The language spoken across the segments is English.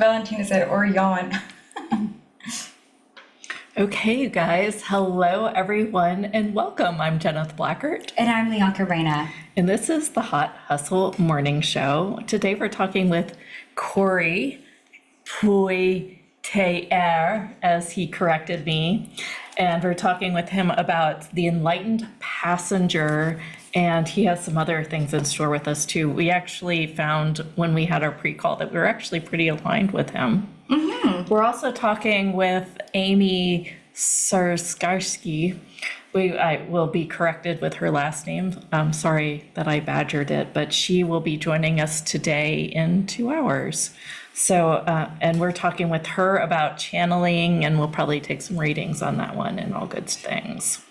Valentina said, or yawn. Okay, you guys. Hello, everyone, and welcome. I'm Jeneth Blackert. And I'm Leonka Reyna. And this is the Hot Hustle Morning Show. Today we're talking with Corey Poirier, as he corrected me. And we're talking with him about the enlightened passenger, and he has some other things in store with us too. We actually found when we had our pre-call that we were actually pretty aligned with him. Mm-hmm. We're also talking with Amy Sarskarsky. I will be corrected with her last name. I'm sorry that I badgered it, but she will be joining us today in 2 hours. So, and we're talking with her about channeling, and we'll probably take some readings on that one and all good things.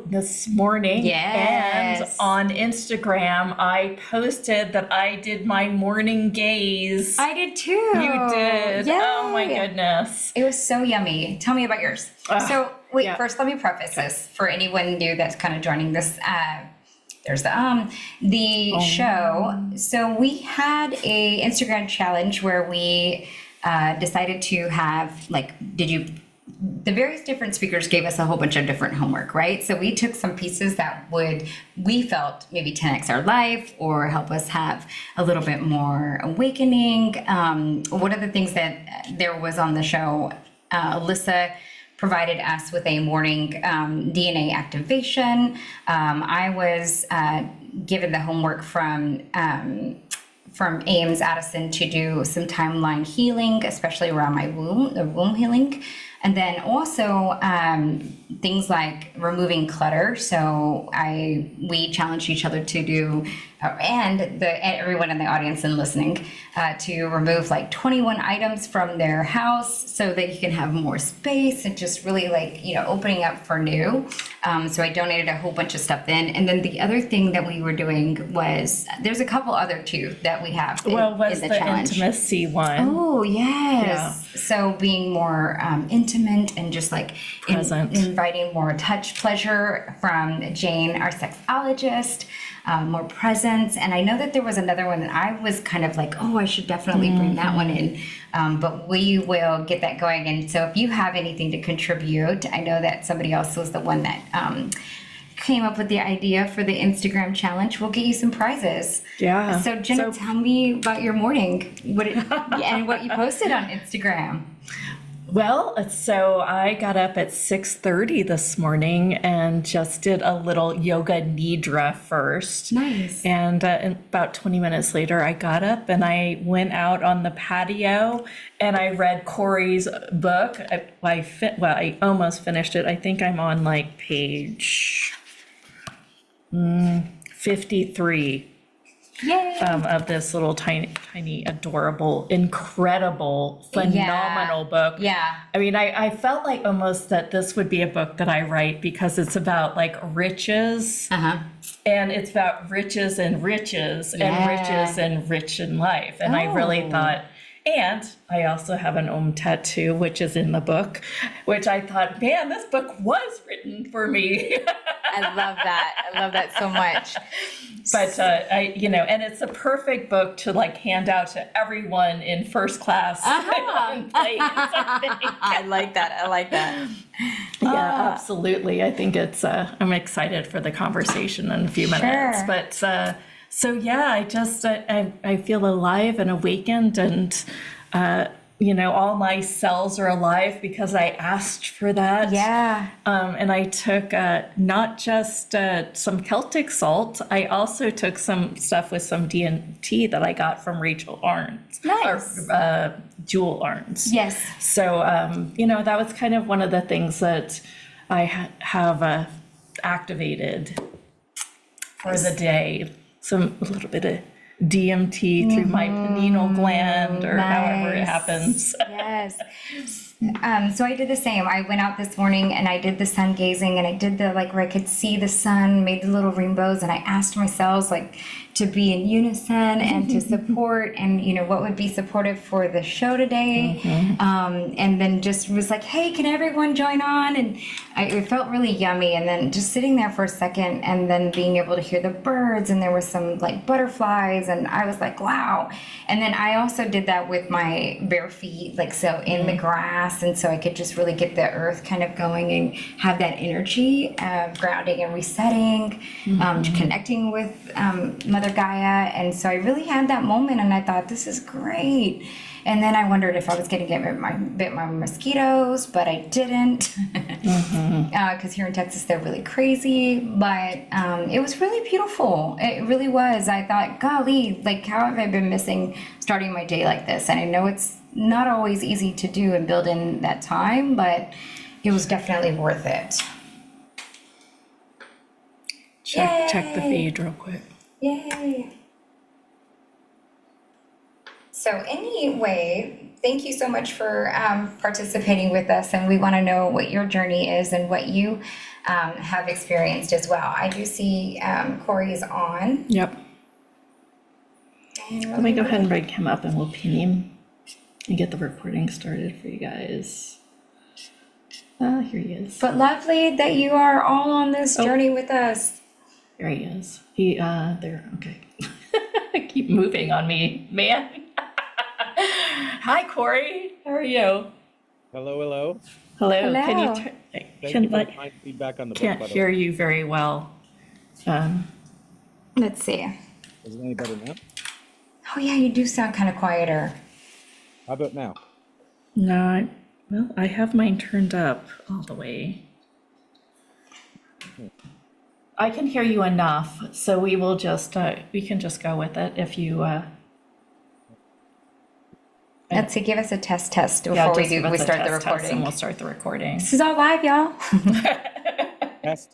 This morning, Yes. and on Instagram, I posted that I did my morning gaze. I did too. You did? Yay. Oh my goodness. It was so yummy. Tell me about yours. First let me preface this for anyone new that's kind of joining this. There's the show. So we had a Instagram challenge where we decided to have the various different speakers gave us a whole bunch of different homework, right? So we took some pieces that we felt maybe 10x our life or help us have a little bit more awakening. One of the things that there was on the show, Alyssa provided us with a morning DNA activation. I was given the homework from Ames Addison to do some timeline healing, especially around my womb healing. And then also things like removing clutter. So we challenged each other to do, and everyone in the audience and listening, to remove like 21 items from their house so that you can have more space and just really opening up for new. So I donated a whole bunch of stuff in. And then the other thing that we were doing was, there's a couple other two that we have in the challenge. Intimacy one? Oh, yes. Yeah. So being more intimate and just inviting more touch pleasure from Jane, our sexologist, more presence. And I know that there was another one that I was kind of like, oh, I should definitely bring that one in. But we will get that going. And so if you have anything to contribute, I know that somebody else was the one that came up with the idea for the Instagram challenge. We'll get you some prizes. Yeah. So Jenna, tell me about your morning and what you posted on Instagram. Well, so I got up at 6:30 this morning and just did a little yoga nidra first. Nice. And about 20 minutes later, I got up and I went out on the patio and I read Corey's book. I almost finished it. I think I'm on page 53. Yay. Of this little tiny, adorable, incredible, phenomenal book. Yeah. I mean, I felt like almost that this would be a book that I write because it's about riches. Uh-huh. And it's about riches and riches and riches and rich in life. And I really thought, and I also have an tattoo, which is in the book, which I thought, man, this book was written for me. I love that. I love that so much. But and it's a perfect book to hand out to everyone in first class. On planes, I like that. Yeah, absolutely. I think it's. I'm excited for the conversation in a few minutes. Sure. But I feel alive and awakened, and all my cells are alive because I asked for that. Yeah. And I took not just some Celtic salt, I also took some stuff with some DMT that I got from Rachel Arns. Nice. Or Jewel Arns. Yes. So, that was kind of one of the things that I have activated for the day. A little bit of DMT through my pineal gland or however it happens. Yes. So I did the same. I went out this morning and I did the sun gazing, and I did the like where I could see the sun, made the little rainbows, and I asked myself like to be in unison and to support, and what would be supportive for the show today. And then just was like, hey, can everyone join on? And it felt really yummy. And then just sitting there for a second, and then being able to hear the birds, and there were some like butterflies, and I was like, wow. And then I also did that with my bare feet, like so in the grass. And so I could just really get the earth kind of going and have that energy of grounding and resetting, connecting with Mother Gaia. And so I really had that moment, and I thought, this is great. And then I wondered if I was going to get bit by mosquitoes, but I didn't, because here in Texas they're really crazy. But it was really beautiful. It really was. I thought, golly, like how have I been missing starting my day like this? And I know it's not always easy to do and build in that time, but it was definitely worth it. Check the feed real quick. Yay. So anyway, thank you so much for participating with us, and we want to know what your journey is and what you have experienced as well. I do see Corey's on. Yep. Let me go ahead and bring him up, and we'll pin him and get the recording started for you guys. Here he is. But lovely that you are all on this journey with us. There he is. There, okay. Keep moving on me, man. Hi, Corey. How are you? Hello, hello. Hello. Hello. Can you Thank you for kind feedback on the book, can't by the hear way. you very well. Let's see. Is it any better now? Oh yeah, you do sound kind of quieter. How about now? No, well, I have mine turned up all the way. I can hear you enough, so we will just, we can just go with it if you, Let's see, give us a test before yeah, we just give us we a start the test, recording. and we'll start the recording. This is all live, y'all. Test.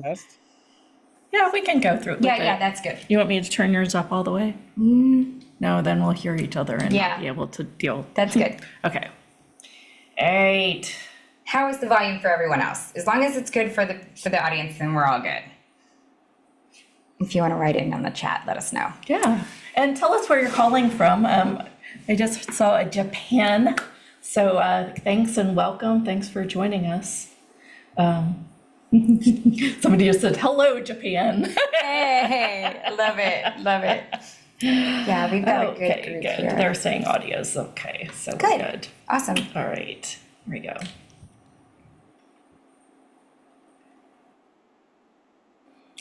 Yeah, we can go through it. Yeah, that's good. You want me to turn yours up all the way? No, then we'll hear each other and Yeah. not be able to deal. That's good. Okay. All right. How is the volume for everyone else? As long as it's good for the audience, then we're all good. If you want to write in on the chat, let us know. Yeah, and tell us where you're calling from. I just saw a Japan, so thanks and welcome. Thanks for joining us. Somebody just said, hello, Japan. Hey, I love it. Yeah, we've got a good group good. here. They're saying audio's okay, so Good. we're good. Awesome. All right, here we go.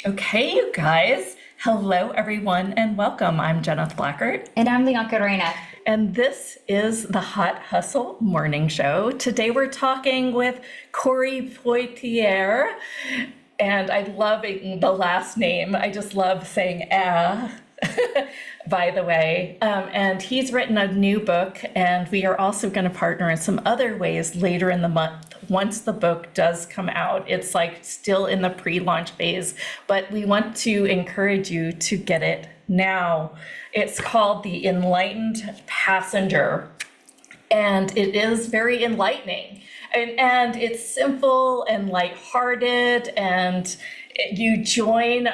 Okay, you guys. Hello, everyone, and welcome. I'm Jeneth Blackert. And I'm Leonka Reina. And this is the Hot Hustle Morning Show. Today we're talking with Corey Poirier, and I love the last name. I just love saying by the way. And he's written a new book, and we are also going to partner in some other ways later in the month. Once the book does come out, it's like still in the pre-launch phase, but we want to encourage you to get it now. It's called The Enlightened Passenger, and it is very enlightening. And it's simple and lighthearted, and you join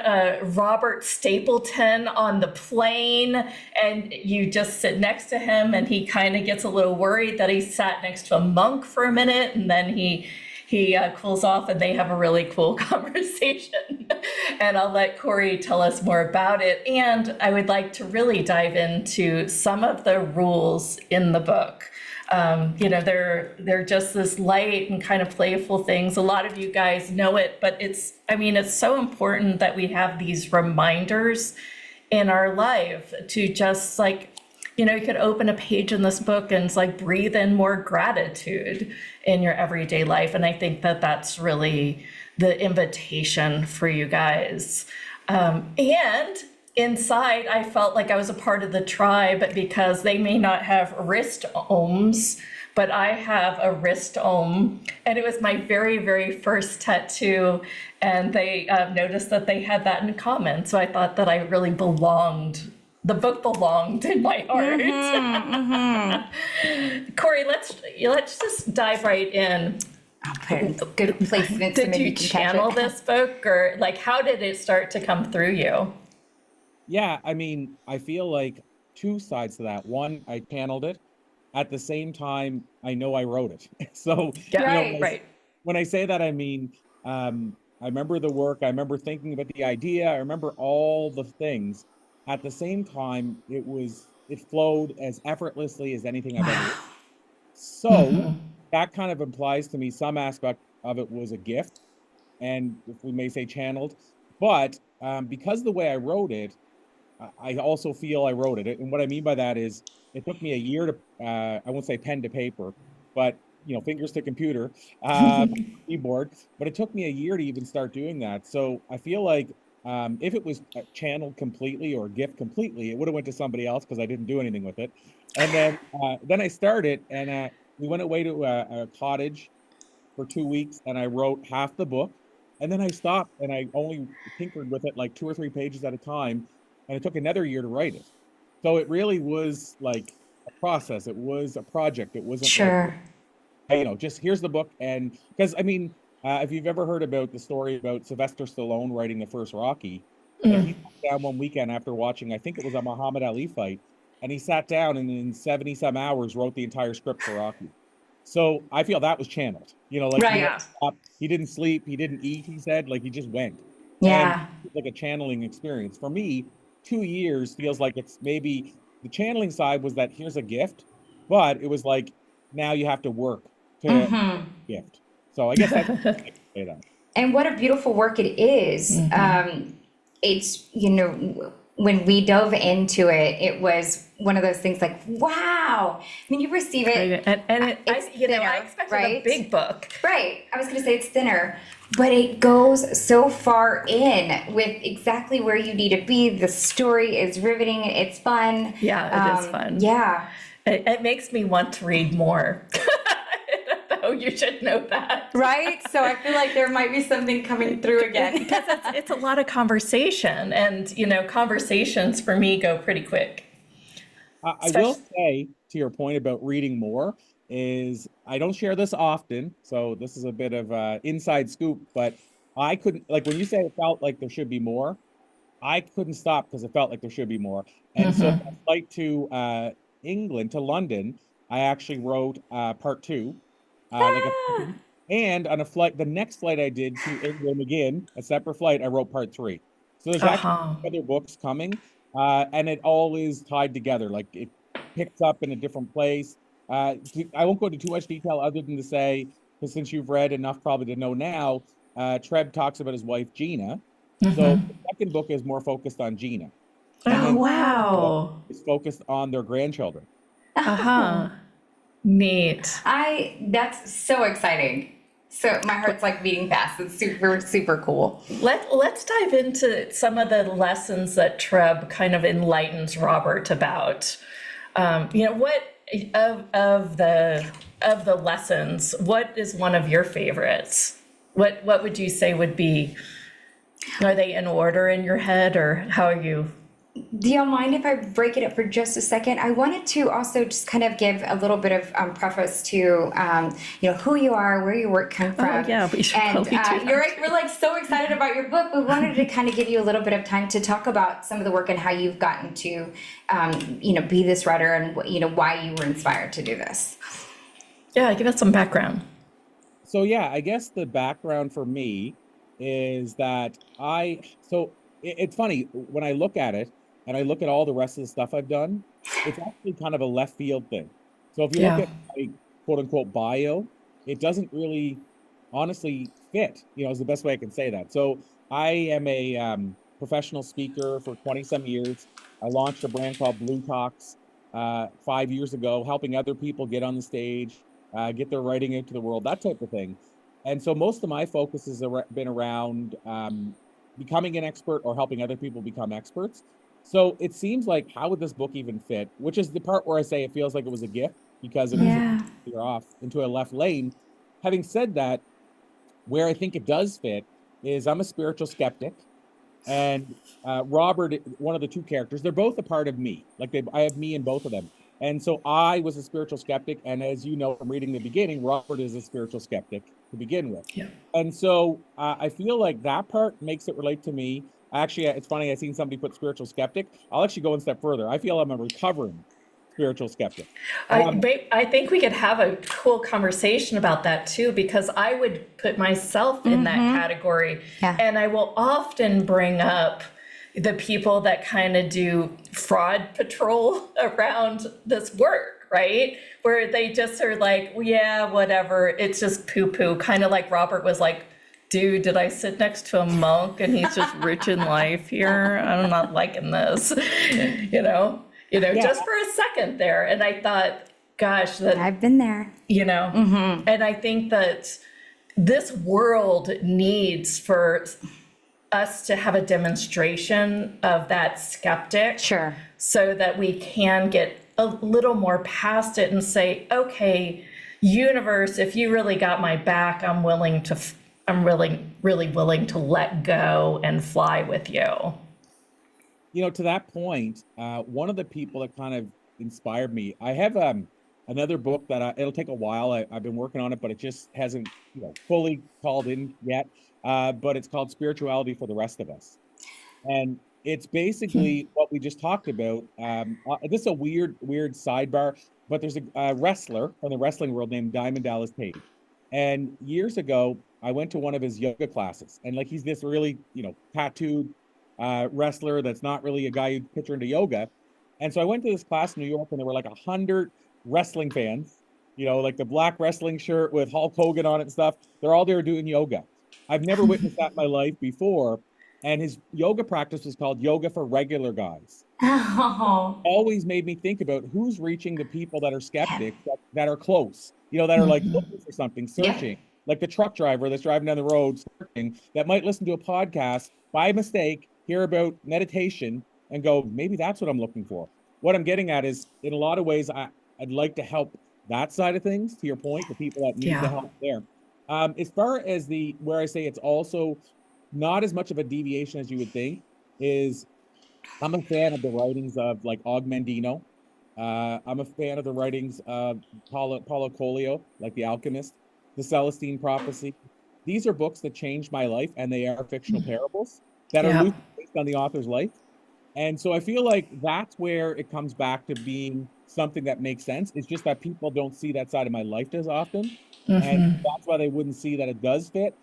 Robert Stapleton on the plane, and you just sit next to him, and he kind of gets a little worried that he sat next to a monk for a minute, and then he cools off, and they have a really cool conversation. And I'll let Corey tell us more about it. And I would like to really dive into some of the rules in the book. They're just this light and kind of playful things. A lot of you guys know it, but it's so important that we have these reminders in our life to just you could open a page in this book and it's like breathe in more gratitude in your everyday life. And I think that that's really the invitation for you guys. And inside, I felt like I was a part of the tribe because they may not have wrist ohms, but I have a wrist ohm, and it was my very, very first tattoo, and they noticed that they had that in common. So I thought that I really belonged the book belonged in my heart. Corey, let's just dive right in. I'll put in good placement. Did you channel this book, or like how did it start to come through you? Yeah, I mean, I feel like two sides to that. One, I channeled it. At the same time, I know I wrote it. So, Yeah, Right. right. when I say that, I mean, I remember the work, I remember thinking about the idea, I remember all the things. At the same time, it flowed as effortlessly as anything I've ever written. So that kind of implies to me some aspect of it was a gift, and if we may say channeled. But because of the way I wrote it, I also feel I wrote it. And what I mean by that is it took me a year to, I won't say pen to paper, but fingers to computer, keyboard. But it took me a year to even start doing that. So I feel like if it was channeled completely or gift completely, it would have went to somebody else because I didn't do anything with it. And then I started, and we went away to a cottage for 2 weeks, and I wrote half the book. And then I stopped and I only tinkered with it like 2 or 3 pages at a time. And it took another year to write it. So it really was like a process. It was a project. It wasn't like, Sure. just here's the book. And because, I mean, if you've ever heard about the story about Sylvester Stallone writing the first Rocky, like he sat down one weekend after watching, I think it was a Muhammad Ali fight, and he sat down and in 70 some hours wrote the entire script for Rocky. So I feel that was channeled. Like he Right. didn't stop, he didn't sleep, he didn't eat, he said, like he just went. And Yeah. it's like a channeling experience. For me, 2 years feels like it's maybe the channeling side was that here's a gift, but it was like now you have to work to gift. So I guess that's I can say that. And what a beautiful work it is. It's, when we dove into it, it was one of those things like, wow. I mean, you receive it. And it's I thinner, expected a right? big book. Right. I was going to say it's thinner, but it goes so far in with exactly where you need to be. The story is riveting. It's fun. Yeah, it is fun. Yeah. It makes me want to read more. Oh, you should know that. Right? So I feel like there might be something coming through again. Because it's a lot of conversation, and conversations for me go pretty quick. I will say to your point about reading more is I don't share this often, so this is a bit of inside scoop, but I couldn't, like when you say it felt like there should be more, I couldn't stop because it felt like there should be more. And so a flight to England, to London, I actually wrote part two. And on the next flight I did to England again, a separate flight, I wrote part three. So there's actually other books coming, and it all is tied together. Like it picks up in a different place. I won't go into too much detail other than to say, because since you've read enough probably to know now, Trev talks about his wife, Gina. So the second book is more focused on Gina. Oh, wow. It's focused on their grandchildren. Neat. That's so exciting. So my heart's like beating fast. It's super, super cool. Let's dive into some of the lessons that Treb kind of enlightens Robert about. What of the lessons, what is one of your favorites? What would you say would be? Are they in order in your head, or how are you? Do y'all mind if I break it up for just a second? I wanted to also just kind of give a little bit of preface to, who you are, where your work comes from. Oh, yeah, we should and probably do that. we're like so excited about your book. We wanted to kind of give you a little bit of time to talk about some of the work and how you've gotten to, be this writer and, why you were inspired to do this. Yeah, give us some background. So yeah, I guess the background for me is that it's funny when I look at it and I look at all the rest of the stuff I've done, it's actually kind of a left field thing. So if you look at my quote unquote bio, it doesn't really honestly fit, is the best way I can say that. So I am a professional speaker for 20 some years. I launched a brand called Blue Talks 5 years ago, helping other people get on the stage, get their writing into the world, that type of thing. And so most of my focus has been around becoming an expert or helping other people become experts. So it seems like, how would this book even fit? Which is the part where I say it feels like it was a gift, because it is you're off into a left lane. Having said that, where I think it does fit is I'm a spiritual skeptic. And Robert, one of the two characters, they're both a part of me. Like I have me in both of them. And so I was a spiritual skeptic. And as you know from reading the beginning, Robert is a spiritual skeptic to begin with. Yeah. And so I feel like that part makes it relate to me. Actually, it's funny, I seen somebody put spiritual skeptic. I'll actually go one step further. I feel I'm a recovering spiritual skeptic. I think we could have a cool conversation about that too, because I would put myself in that category. Yeah. And I will often bring up the people that kind of do fraud patrol around this work, right? Where they just are like, well, yeah, whatever, it's just poo-poo. Kind of like Robert was like, dude, did I sit next to a monk and he's just rich in life here? I'm not liking this, just for a second there. And I thought, gosh, that I've been there. and I think that this world needs for us to have a demonstration of that skeptic. Sure. So that we can get a little more past it and say, okay, universe, if you really got my back, I'm really, really willing to let go and fly with you. To that point, one of the people that kind of inspired me, I have another book that it'll take a while. I've been working on it, but it just hasn't fully called in yet. But it's called Spirituality for the Rest of Us. And it's basically what we just talked about. This is a weird sidebar, but there's a wrestler from the wrestling world named Diamond Dallas Page. And years ago, I went to one of his yoga classes, and he's this really, tattooed wrestler that's not really a guy you'd picture into yoga. And so I went to this class in New York, and there were 100 wrestling fans, like the black wrestling shirt with Hulk Hogan on it and stuff. They're all there doing yoga. I've never witnessed that in my life before. And his yoga practice was called Yoga for Regular Guys. Oh. Always made me think about who's reaching the people that are skeptics, that are close, that are looking for something, searching. Yeah. Like the truck driver that's driving down the road, searching, that might listen to a podcast by mistake, hear about meditation, and go, maybe that's what I'm looking for. What I'm getting at is, in a lot of ways, I'd like to help that side of things, to your point, the people that need the help there. As far as where I say it's also not as much of a deviation as you would think, is I'm a fan of the writings of Og Mandino. I'm a fan of the writings of Paulo Coelho, like The Alchemist, The Celestine Prophecy. These are books that changed my life, and they are fictional parables that are loosely based on the author's life. And so I feel like that's where it comes back to being something that makes sense. It's just that people don't see that side of my life as often. And that's why they wouldn't see that it does fit.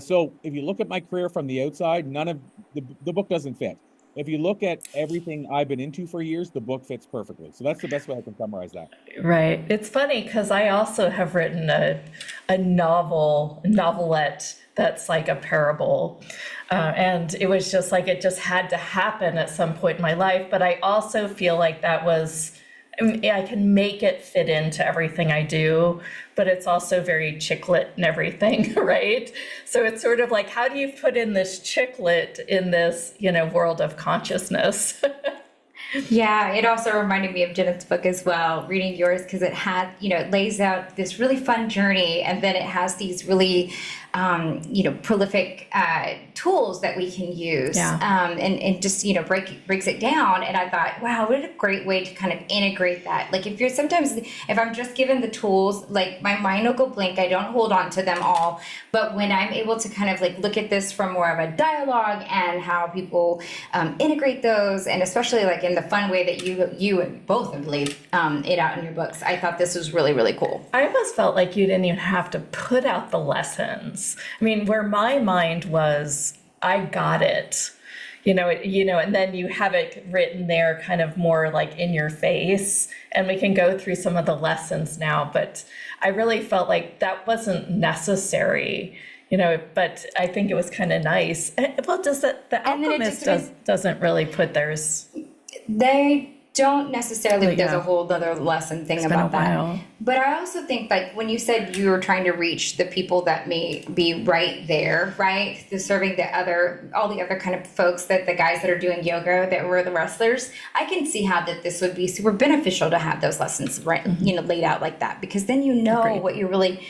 So if you look at my career from the outside, none of the book doesn't fit. If you look at everything I've been into for years, the book fits perfectly. So that's the best way I can summarize that. Right. It's funny because I also have written a novelette that's like a parable. And it was just it just had to happen at some point in my life. But I also feel like that was, I can make it fit into everything I do, but it's also very chick-lit and everything, right? So it's sort of like, how do you put in this chick-lit in this, world of consciousness? Yeah, it also reminded me of Jenna's book as well, reading yours, because it had, it lays out this really fun journey, and then it has these really, prolific tools that we can use, and just, breaks it down. And I thought, wow, what a great way to kind of integrate that. Like if I'm just given the tools, my mind will go blank. I don't hold on to them all. But when I'm able to kind of look at this from more of a dialogue and how people integrate those, and especially in the fun way that you and both have laid it out in your books, I thought this was really, really cool. I almost felt like you didn't even have to put out the lessons. I mean, where my mind was, I got it, and then you have it written there kind of more in your face, and we can go through some of the lessons now, but I really felt like that wasn't necessary, but I think it was kind of nice. Well, the Alchemist doesn't really put theirs. They don't necessarily, there's a whole other lesson thing about that. But I also think when you said you were trying to reach the people that may be right there, right? Serving all the other kind of folks, that the guys that are doing yoga, that were the wrestlers, I can see how that this would be super beneficial to have those lessons laid out like that, because then what you're really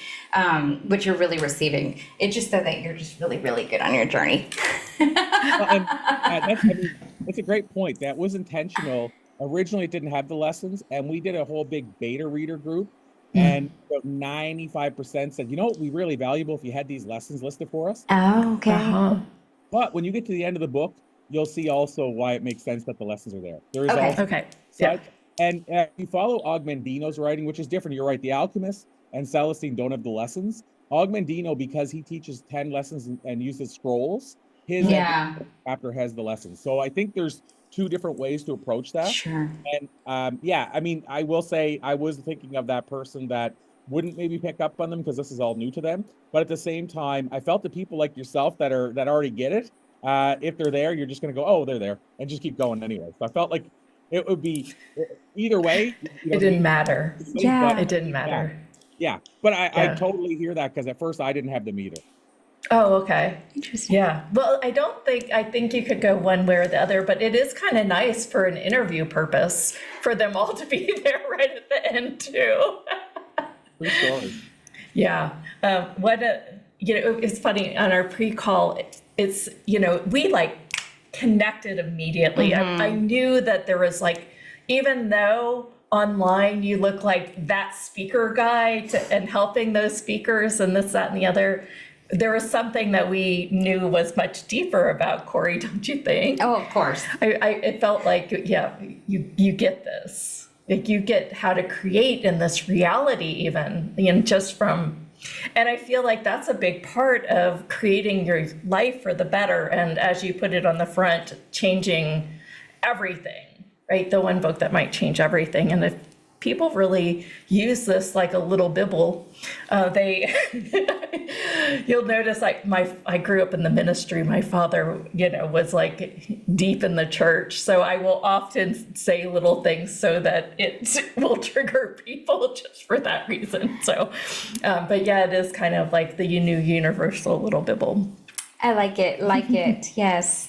what you're really receiving. It's just so that you're just really, really good on your journey. Well, and that's a great point. That was intentional. Originally, it didn't have the lessons, and we did a whole big beta reader group, and about 95% said, you know what would be really valuable if you had these lessons listed for us. Oh, okay. Uh-huh. But when you get to the end of the book, you'll see also why it makes sense that the lessons are there. There is Okay. also Okay. Yeah. such, and you follow Augmendino's writing, which is different. You're right. The Alchemist and Celestine don't have the lessons. Augmendino, because he teaches 10 lessons and uses scrolls, his every Yeah, chapter has the lessons. So I think there's two different ways to approach that. sure. And yeah, I mean, I will say I was thinking of that person that wouldn't maybe pick up on them because this is all new to them. But at the same time, I felt the people like yourself that already get it. If they're there, you're just going to go, oh, they're there, and just keep going anyway. So I felt like it would be either way. It didn't matter. Yeah. It didn't matter. Yeah, but I Yeah. totally hear that because at first I didn't have them either. Oh, okay. Interesting. Yeah. Well, I think you could go one way or the other, but it is kind of nice for an interview purpose for them all to be there right at the end too. True story. Yeah. It's funny on our pre-call, it's, we like connected immediately. I knew that there was like, even though online you look like that speaker guy and helping those speakers and this, that, and the other, there was something that we knew was much deeper about Corey, don't you think? Oh, of course. It felt like, yeah, you get this. Like you get how to create in this reality even, just from, and I feel like that's a big part of creating your life for the better. And as you put it on the front, changing everything, right? The one book that might change everything. And if people really use this like a little Bible, you'll notice like I grew up in the ministry. My father, was like deep in the church. So I will often say little things so that it will trigger people just for that reason. So, but yeah, it is kind of like the new universal little Bible. I like it. Yes.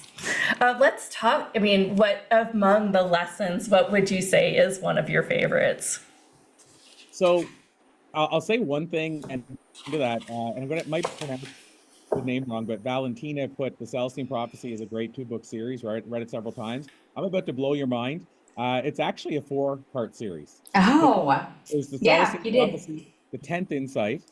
Let's talk. I mean, what among the lessons, what would you say is one of your favorites? So I'll say one thing and to that, and might pronounce the name wrong, but Valentina put The Celestine Prophecy as a great 2-book series, right? Read it several times. I'm about to blow your mind. It's actually a 4-part series. Oh, There's the yeah, Celestine you did. Prophecy, the 10th Insight,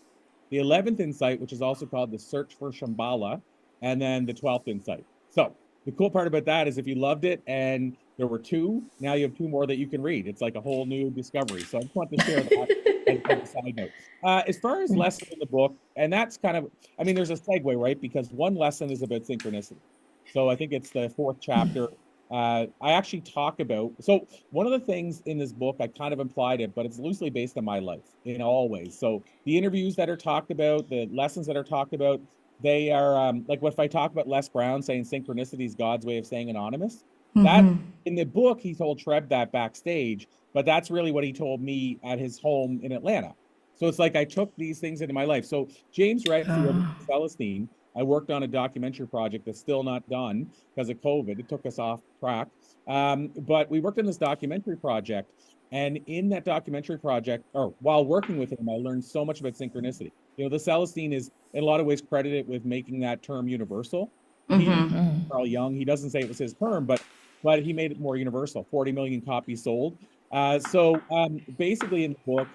the 11th Insight, which is also called The Search for Shambhala, and then the 12th Insight. So the cool part about that is if you loved it and there were 2, now you have 2 more that you can read. It's like a whole new discovery. So I just want to share that as a side note. As far as lessons in the book, and that's kind of, I mean, there's a segue, right? Because one lesson is about synchronicity. So I think it's the 4th chapter. I actually talk about, so one of the things in this book, I kind of implied it, but it's loosely based on my life in all ways. So the interviews that are talked about, the lessons that are talked about, they are like if I talk about Les Brown saying synchronicity is God's way of saying anonymous. That in the book, he told Treb that backstage, but that's really what he told me at his home in Atlanta. So it's like I took these things into my life. So James Redfield, Celestine, I worked on a documentary project that's still not done because of COVID. It took us off track. But we worked on this documentary project. And in that documentary project, or while working with him, I learned so much about synchronicity. The Celestine is in a lot of ways credited with making that term universal. Carl Jung, he doesn't say it was his term, but he made it more universal. 40 million copies sold. So basically in the book,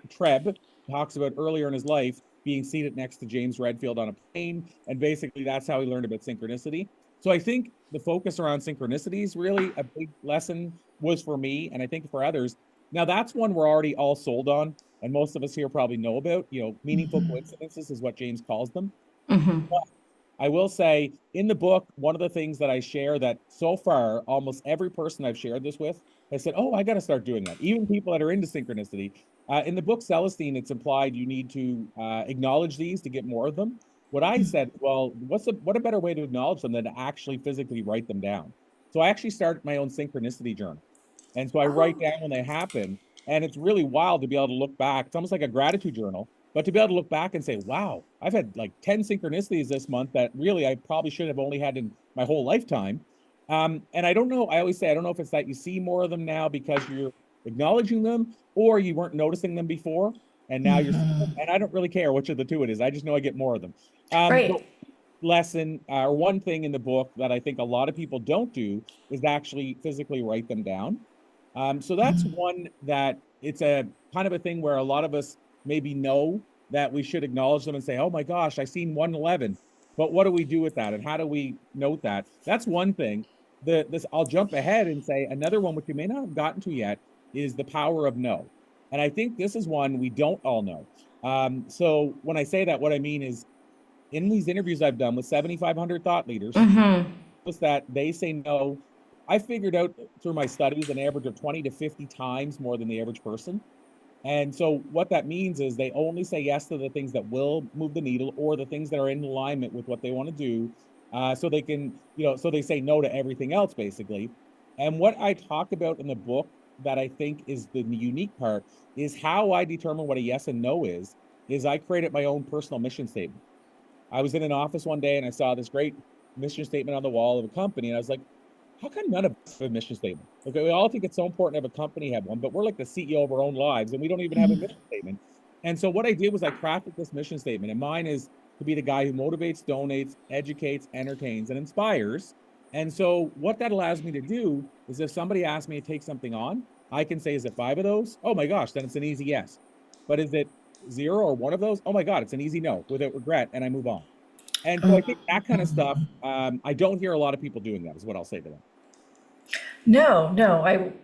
Treb talks about earlier in his life being seated next to James Redfield on a plane, and basically that's how he learned about synchronicity. So I think the focus around synchronicity is really a big lesson was for me, and I think for others. Now that's one we're already all sold on, and most of us here probably know about. Meaningful coincidences is what James calls them. But I will say in the book, one of the things that I share that so far, almost every person I've shared this with has said, oh, I got to start doing that. Even people that are into synchronicity. In the book Celestine, it's implied you need to acknowledge these to get more of them. What I said, well, what a better way to acknowledge them than to actually physically write them down? So I actually started my own synchronicity journal. And so I write down when they happen. And it's really wild to be able to look back. It's almost like a gratitude journal. But to be able to look back and say, wow, I've had like 10 synchronicities this month that really I probably should have only had in my whole lifetime. And I don't know, I always say, I don't know if it's that you see more of them now because you're acknowledging them or you weren't noticing them before. and now you're, and I don't really care which of the two it is. I just know I get more of them. Right. Lesson or one thing in the book that I think a lot of people don't do is actually physically write them down. So that's one that it's a kind of a thing where a lot of us maybe know that we should acknowledge them and say, oh my gosh, I seen 111. But what do we do with that? And how do we note that? That's one thing. I'll jump ahead and say another one, which you may not have gotten to yet, is the power of no. And I think this is one we don't all know. So when I say that, what I mean is in these interviews I've done with 7,500 thought leaders, was that they say no. I figured out through my studies an average of 20 to 50 times more than the average person. And so what that means is they only say yes to the things that will move the needle or the things that are in alignment with what they want to do. So they can, so they say no to everything else, basically. And what I talk about in the book that I think is the unique part is how I determine what a yes and no is I created my own personal mission statement. I was in an office one day and I saw this great mission statement on the wall of a company. And I was like, how come none of us have a mission statement? Okay, we all think it's so important to have a company have one, but we're like the CEO of our own lives and we don't even have a mission statement. And so what I did was I crafted this mission statement, and mine is to be the guy who motivates, donates, educates, entertains, and inspires. And so what that allows me to do is if somebody asks me to take something on, I can say, is it 5 of those? Oh my gosh, then it's an easy yes. But is it 0 or 1 of those? Oh my God, it's an easy no without regret, and I move on. And so I think that kind of stuff, I don't hear a lot of people doing that, is what I'll say to them. No,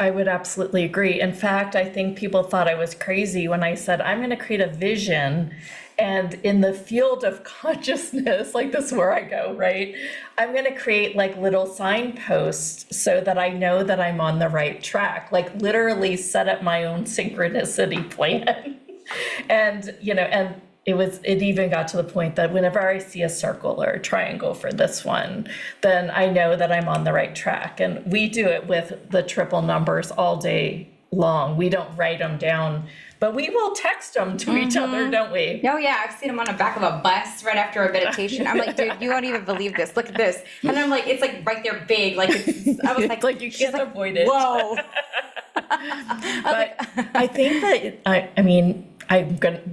I would absolutely agree. In fact, I think people thought I was crazy when I said, I'm going to create a vision. And in the field of consciousness, like this is where I go, right? I'm going to create like little signposts so that I know that I'm on the right track, like literally set up my own synchronicity plan. And, and it even got to the point that whenever I see a circle or a triangle for this one, then I know that I'm on the right track. And we do it with the triple numbers all day long. We don't write them down, but we will text them to each other, don't we? Oh yeah, I've seen them on the back of a bus right after a meditation. I'm like, dude, you won't even believe this. Look at this. And I'm like, it's like right there big. Like I was like, like you can't avoid it. Whoa. But I think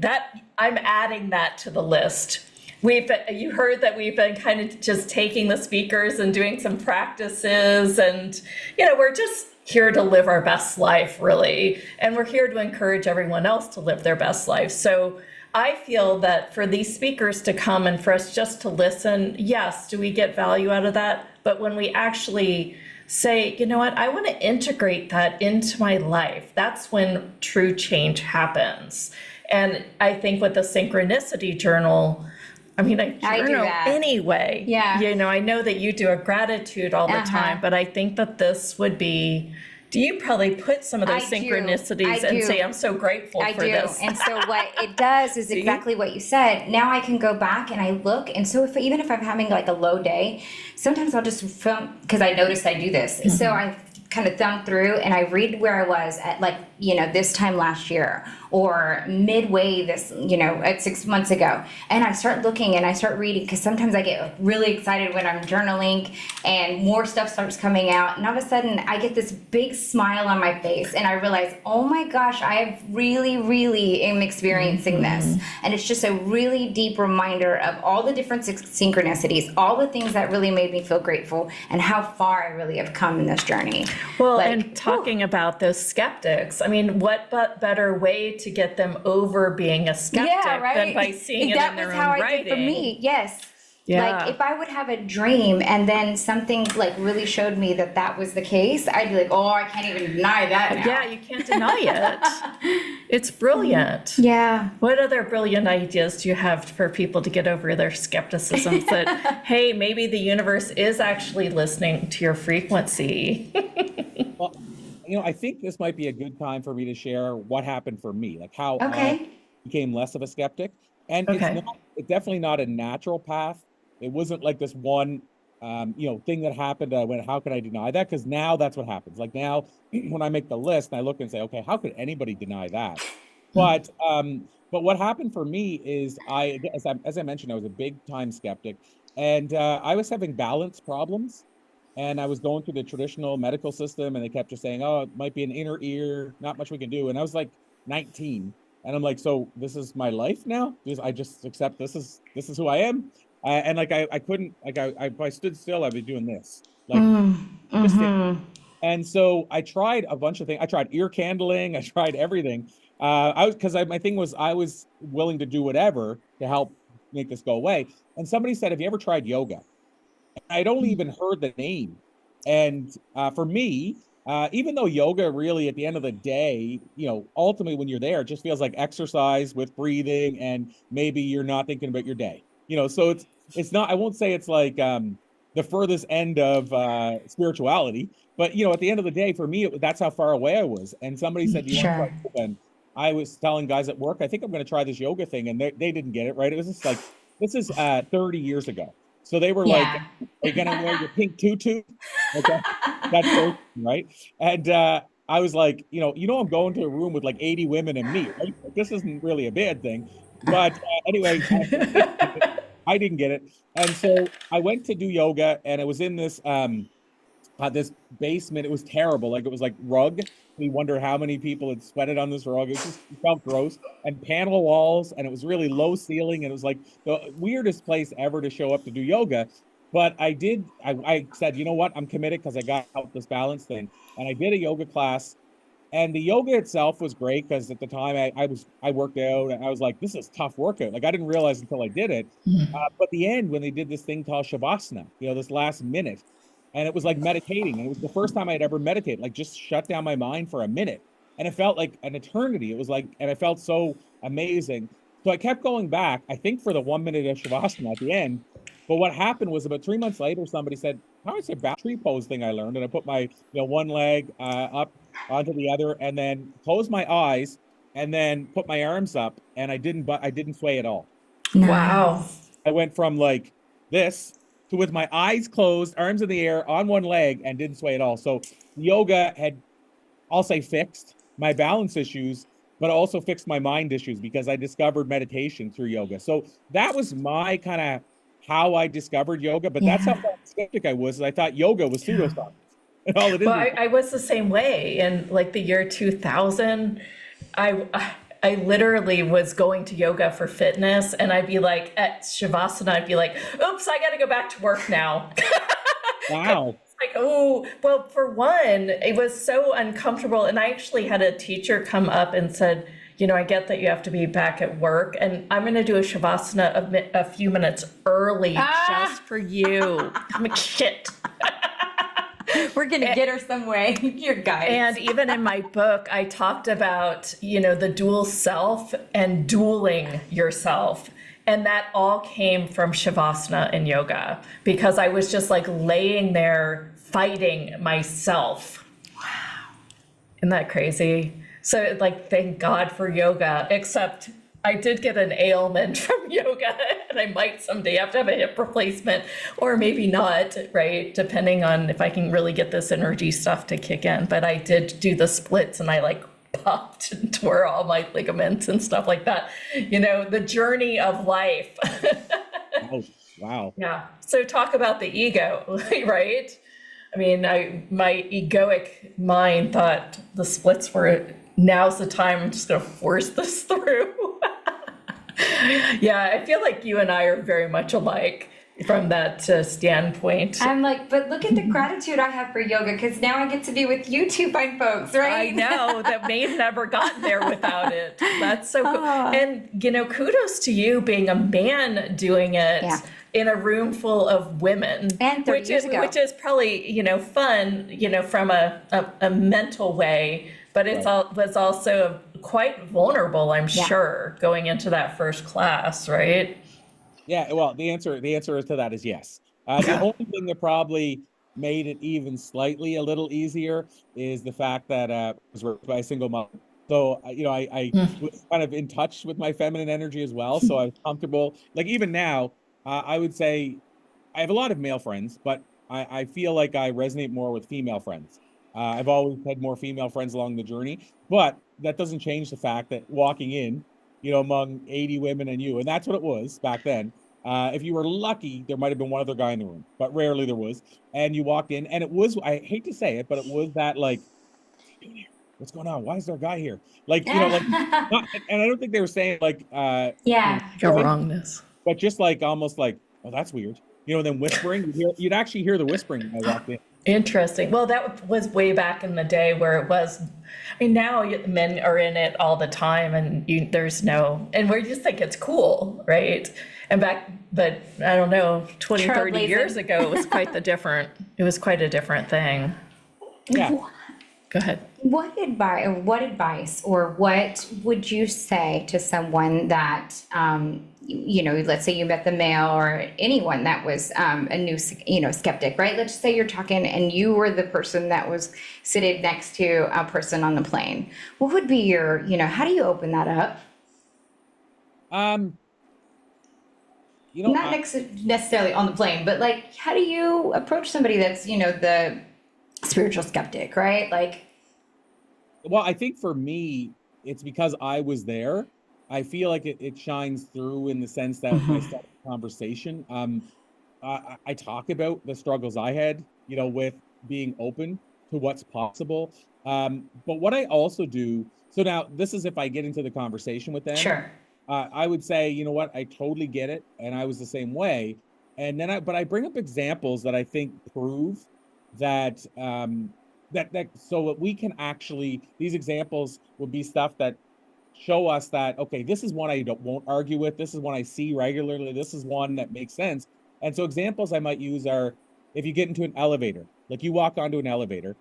that I'm adding that to the list. You heard that we've been kind of just taking the speakers and doing some practices, and we're just here to live our best life, really, and we're here to encourage everyone else to live their best life. So I feel that for these speakers to come and for us just to listen, yes, do we get value out of that? But when we actually say, you know what, I want to integrate that into my life, that's when true change happens. And I think with the synchronicity journal, I journal anyway. Yeah. I know that you do a gratitude all the time, but I think that this would be, do you probably put some of those synchronicities and say, I'm so grateful for this? And so what it does is exactly what you said. Now I can go back and I look. And so even if I'm having like a low day, sometimes I'll just film, because I noticed I do this. Mm-hmm. So I kind of thumb through and I read where I was at this time last year or midway at 6 months ago. And I start looking and I start reading, because sometimes I get really excited when I'm journaling and more stuff starts coming out. And all of a sudden I get this big smile on my face and I realize, oh my gosh, I really, really am experiencing this. And it's just a really deep reminder of all the different synchronicities, all the things that really made me feel grateful and how far I really have come in this journey. Well, and talking about those skeptics, what better way to get them over being a skeptic than by seeing it in their own writing? That was how I did for me, yes. Yeah. Like if I would have a dream and then something like really showed me that was the case, I'd be like, oh, I can't even deny that now. Yeah, you can't deny it. It's brilliant. Yeah. What other brilliant ideas do you have for people to get over their skepticism that, hey, maybe the universe is actually listening to your frequency? Well, I think this might be a good time for me to share what happened for me, like how I became less of a skeptic. And it's definitely not a natural path. It wasn't like this one, thing that happened. I went, how could I deny that? Because now that's what happens. Like now, when I make the list, I look and say, okay, how could anybody deny that? But what happened for me is as I mentioned, I was a big time skeptic, and I was having balance problems, and I was going through the traditional medical system, and they kept just saying, oh, it might be an inner ear, not much we can do. And I was like 19. And I'm like, so this is my life now? I just accept this is who I am. And like I couldn't like if I stood still, I'd be doing this. Like just and so I tried a bunch of things. I tried ear candling. I tried everything. My thing was I was willing to do whatever to help make this go away. And somebody said, "Have you ever tried yoga?" I'd only even heard the name. And for me, even though yoga really, at the end of the day, ultimately when you're there, it just feels like exercise with breathing, and maybe you're not thinking about your day. So it's not. I won't say it's like the furthest end of spirituality, but at the end of the day, for me, that's how far away I was. And somebody said, "Do you want to try Sure. yoga?" And I was telling guys at work, I think I'm going to try this yoga thing, and they didn't get it right. It was just like this is 30 years ago. So they were like, Yeah. "Are you gonna wear your pink tutu?" Okay, that's great, right? And I was like, I'm going to a room with like 80 women and me, right? Like, this isn't really a bad thing. But anyway, I didn't get it, and so I went to do yoga, and it was in this basement. It was terrible. Like it was like rug. We wonder how many people had sweated on this rug. It felt gross, and panel walls, and it was really low ceiling, and it was like the weirdest place ever to show up to do yoga. But I said, you know what? I'm committed because I got out this balance thing. And I did a yoga class, and the yoga itself was great because at the time I worked out, and I was like, this is tough workout. Like I didn't realize until I did it. But the end, when they did this thing called Shavasana, this last minute, and it was like meditating. And it was the first time I'd ever meditated, like just shut down my mind for a minute. And it felt like an eternity. It was like, and I felt so amazing. So I kept going back, I think for the 1 minute of Shavasana at the end. But what happened was about 3 months later, somebody said, how is a tree pose thing I learned? And I put my, one leg up onto the other, and then closed my eyes, and then put my arms up, and I didn't sway at all. Wow. Nice. I went from like this to with my eyes closed, arms in the air on one leg, and didn't sway at all. So yoga had, I'll say, fixed my balance issues, but also fixed my mind issues because I discovered meditation through yoga. So that was my kind of how I discovered yoga. But that's how Yeah. skeptic I was. I thought yoga was pseudoscience. And all it is Well, I was the same way in like the year 2000. I literally was going to yoga for fitness, and I'd be like at Shavasana, I'd be like, oops, I got to go back to work now. wow. Like, oh, well, for one, it was so uncomfortable. And I actually had a teacher come up and said, I get that you have to be back at work, and I'm going to do a Shavasana a few minutes early just for you. I'm like, shit. We're gonna get her some way. Your guys. And even in my book, I talked about, the dual self and dueling yourself. And that all came from Shavasana and yoga, because I was just like laying there fighting myself. Wow. Isn't that crazy? So like, thank God for yoga, except I did get an ailment from yoga, and I might someday have to have a hip replacement, or maybe not, right? Depending on if I can really get this energy stuff to kick in. But I did do the splits, and I like popped and tore all my ligaments and stuff like that. The journey of life. Oh, wow. Yeah. So talk about the ego, right? I mean, my egoic mind thought the splits were, now's the time, I'm just going to force this through. Yeah, I feel like you and I are very much alike from that standpoint. I'm like, but look at the gratitude I have for yoga, because now I get to be with you two fine folks, right? I know that may never gotten there without it. That's so cool. And, kudos to you being a man doing it in a room full of women. And 30 years ago. Which is probably, fun, from a mental way, but it was also quite vulnerable, I'm sure, going into that first class, right? Yeah, well, the answer to that is yes. The only thing that probably made it even slightly a little easier is the fact that I was raised by a single mother. So, I was kind of in touch with my feminine energy as well. So I was comfortable. Like even now, I would say I have a lot of male friends, but I feel like I resonate more with female friends. I've always had more female friends along the journey, but that doesn't change the fact that walking in, among 80 women and you, and that's what it was back then. If you were lucky, there might have been one other guy in the room, but rarely there was. And you walked in, and it was, I hate to say it, but it was that like, what's going on? Why is there a guy here? Like, like, and I don't think they were saying like, Yeah. Like a wrongness. but just like almost like, oh, that's weird. Then whispering, you'd actually hear the whispering when I walked in. Interesting. Well, that was way back in the day where it was. I mean, now men are in it all the time, and there's no, and we just think it's cool, right? And but I don't know, 20, 30 years ago, it was quite a different thing. Yeah. Go ahead. What advice or what would you say to someone that, let's say you met the male or anyone that was a new, skeptic, right? Let's say you're talking and you were the person that was seated next to a person on the plane. What would be your, how do you open that up? Not necessarily on the plane, but like, how do you approach somebody that's, the spiritual skeptic, right? Like, well, I think for me, it's because I was there. I feel like it shines through in the sense that when I start the conversation, I talk about the struggles I had, with being open to what's possible. But what I also do, so now this is if I get into the conversation with them. sure. I would say, you know what, I totally get it, and I was the same way. And then I bring up examples that I think prove that so that we can actually, these examples will be stuff that show us that, okay, this is one I won't argue with, this is one I see regularly, this is one that makes sense. And so examples I might use are, if you get into an elevator, like you walk onto an elevator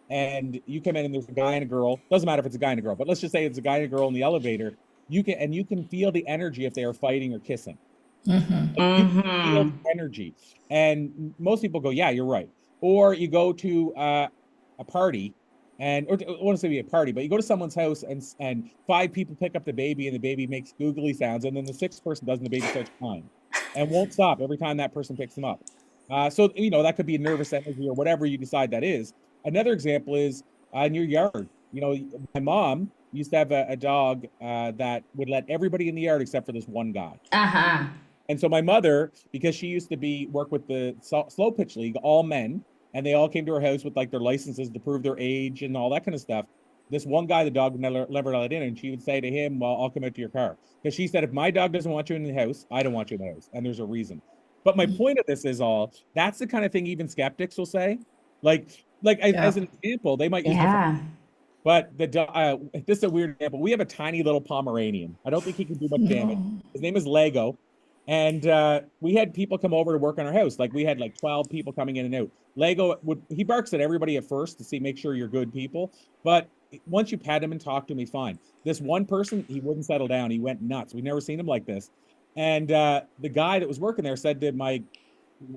and you come in and there's a guy and a girl, doesn't matter if it's a guy and a girl, but let's just say it's a guy and a girl in the elevator, you can feel the energy if they are fighting or kissing. You can feel the energy. And most people go, yeah, you're right. Or you go to a party, or I want to say a party, but you go to someone's house and 5 people pick up the baby and the baby makes googly sounds, and then the 6th person does, and the baby starts crying and won't stop every time that person picks them up. So that could be a nervous energy or whatever you decide that is. Another example is in your yard. My mom used to have a dog that would let everybody in the yard except for this one guy. And so my mother, because she used to work with the slow pitch league, all men, and they all came to her house with like their licenses to prove their age and all that kind of stuff. This one guy, the dog would never let in, and she would say to him, well, I'll come out to your car. Because she said, if my dog doesn't want you in the house, I don't want you in the house. And there's a reason. But my point of this is that's the kind of thing even skeptics will say. As an example, they might use but this is a weird example. We have a tiny little Pomeranian. I don't think he can do much damage. His name is Lego. And we had people come over to work on our house. Like we had like 12 people coming in and out. Lego he barks at everybody at first to make sure you're good people. But once you pet him and talk to him, he's fine. This one person, he wouldn't settle down. He went nuts. We've never seen him like this. And the guy that was working there said to my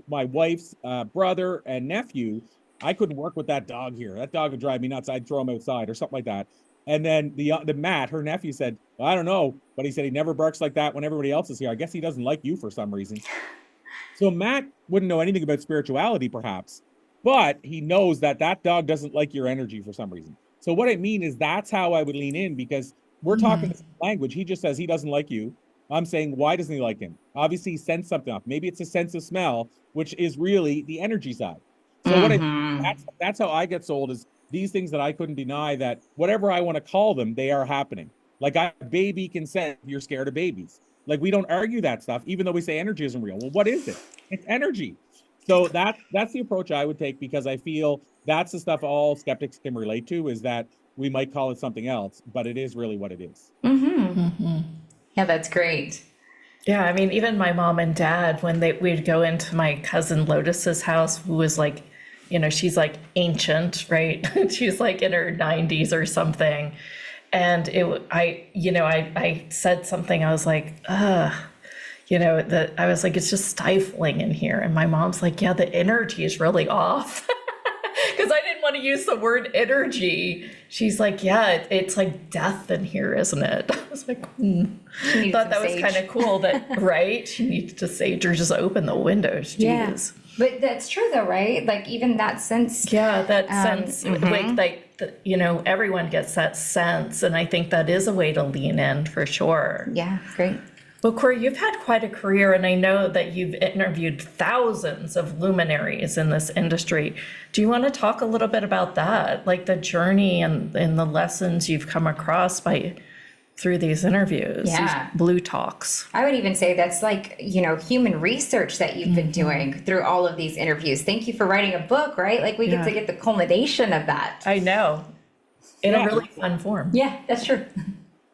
wife's brother and nephew, I couldn't work with that dog here. That dog would drive me nuts. I'd throw him outside or something like that. And then the Matt, her nephew, said, well, I don't know, but he said he never barks like that when everybody else is here. I guess he doesn't like you for some reason. So Matt wouldn't know anything about spirituality, perhaps, but he knows that dog doesn't like your energy for some reason. So what I mean is that's how I would lean in, because we're talking the same language. He just says he doesn't like you. I'm saying, why doesn't he like him? Obviously, he sensed something off. Maybe it's a sense of smell, which is really the energy side. So that's how I get sold, is these things that I couldn't deny, that whatever I want to call them, they are happening. Like a baby can sense if you're scared of babies. Like we don't argue that stuff, even though we say energy isn't real. Well, what is it? It's energy. So that's the approach I would take, because I feel that's the stuff all skeptics can relate to, is that we might call it something else, but it is really what it is. Yeah, that's great. Yeah, I mean, even my mom and dad, when we'd go into my cousin Lotus's house, who was like, she's like ancient, right? She's like in her 90s or something. And I said something, I was like, I was like, it's just stifling in here. And my mom's like, yeah, the energy is really off. Because I didn't want to use the word energy. She's like, yeah, it's like death in here, isn't it? I was like, I thought that was kind of cool that, right? She needs to sage or just open the windows. Jeez. Yeah. But that's true though, right? Like even that sense. Yeah, that sense, everyone gets that sense. And I think that is a way to lean in for sure. Yeah, great. Well, Corey, you've had quite a career, and I know that you've interviewed thousands of luminaries in this industry. Do you want to talk a little bit about that, like the journey and the lessons you've come across by through these interviews, these Yeah. blue talks? I would even say that's like, human research that you've been doing through all of these interviews. Thank you for writing a book, right? Like we get to Yeah. get the culmination of that. I know, in a Yeah. really fun form. Yeah, that's true.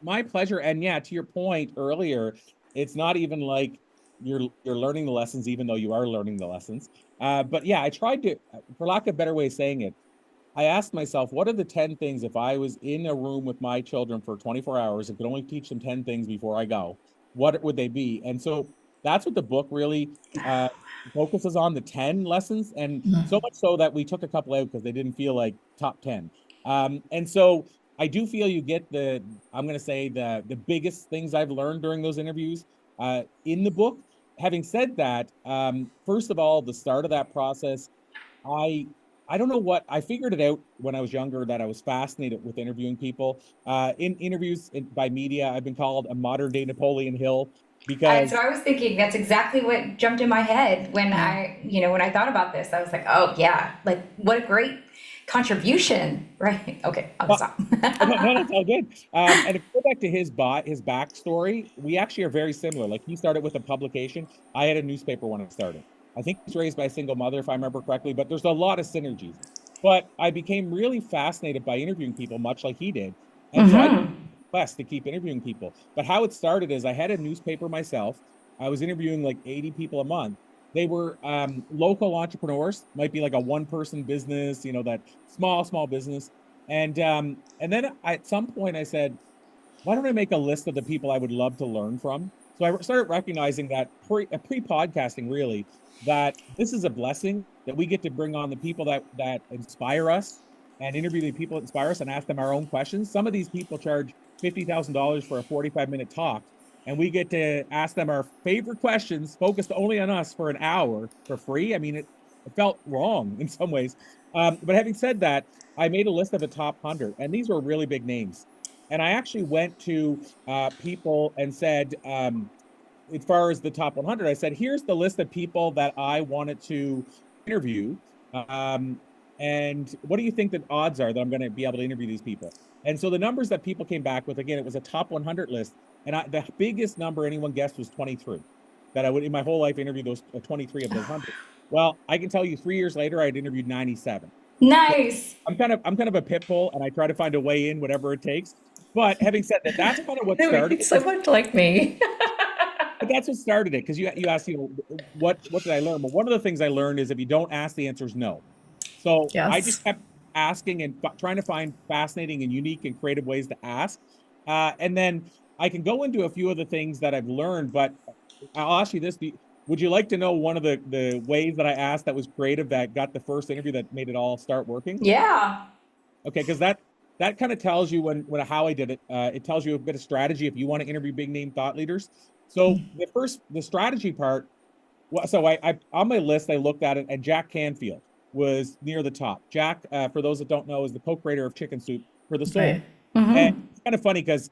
My pleasure. And yeah, to your point earlier, it's not even like you're learning the lessons, even though you are learning the lessons. But yeah, I tried to, for lack of a better way of saying it, I asked myself, what are the 10 things if I was in a room with my children for 24 hours and could only teach them 10 things before I go, what would they be? And so that's what the book really focuses on, the 10 lessons. And so much so that we took a couple out because they didn't feel like top 10. And so I do feel you get I'm going to say the biggest things I've learned during those interviews in the book. Having said that, first of all, the start of that process, I I don't know what I figured it out when I was younger that I was fascinated with interviewing people. In interviews by media, I've been called a modern day Napoleon Hill And so because I was thinking that's exactly what jumped in my head when when I thought about this. I was like, oh yeah, like what a great contribution, right? Okay, I'll stop. no, it's all good. And if you go back to his backstory, we actually are very similar. Like he started with a publication. I had a newspaper when I started. I think he's raised by a single mother, if I remember correctly, but there's a lot of synergies. But I became really fascinated by interviewing people, much like he did. And so I quest to keep interviewing people. But how it started is I had a newspaper myself. I was interviewing like 80 people a month. They were local entrepreneurs, might be like a one-person business, that small business. And then at some point I said, why don't I make a list of the people I would love to learn from? So I started recognizing that pre-podcasting really, that this is a blessing that we get to bring on the people that inspire us and interview the people that inspire us and ask them our own questions. Some of these people charge $50,000 for a 45-minute talk, and we get to ask them our favorite questions focused only on us for an hour for free. I mean, it felt wrong in some ways. But having said that, I made a list of the top 100, and these were really big names. And I actually went to people and said, as far as the top 100, I said, here's the list of people that I wanted to interview. And what do you think the odds are that I'm going to be able to interview these people? And so the numbers that people came back with, again, it was a top 100 list. And the biggest number anyone guessed was 23, that I would in my whole life interview those 23 of those 100. Well, I can tell you 3 years later, I'd interviewed 97. Nice. I'm kind of a pit bull, and I try to find a way in, whatever it takes. But having said that, that's kind of what started. So much like me. But that's what started it, because you asked, what did I learn? Well, one of the things I learned is if you don't ask, the answer is no. So Yes. I just kept asking and trying to find fascinating and unique and creative ways to ask. And then I can go into a few of the things that I've learned, but I'll ask you this. Would you like to know one of the ways that I asked that was creative that got the first interview that made it all start working? Yeah. Okay, because that kind of tells you how I did it. It tells you a bit of strategy if you want to interview big name thought leaders. So the strategy part. So I on my list I looked at it, and Jack Canfield was near the top. Jack, for those that don't know, is the co-creator of Chicken Soup for the Soul. Right. And it's kind of funny because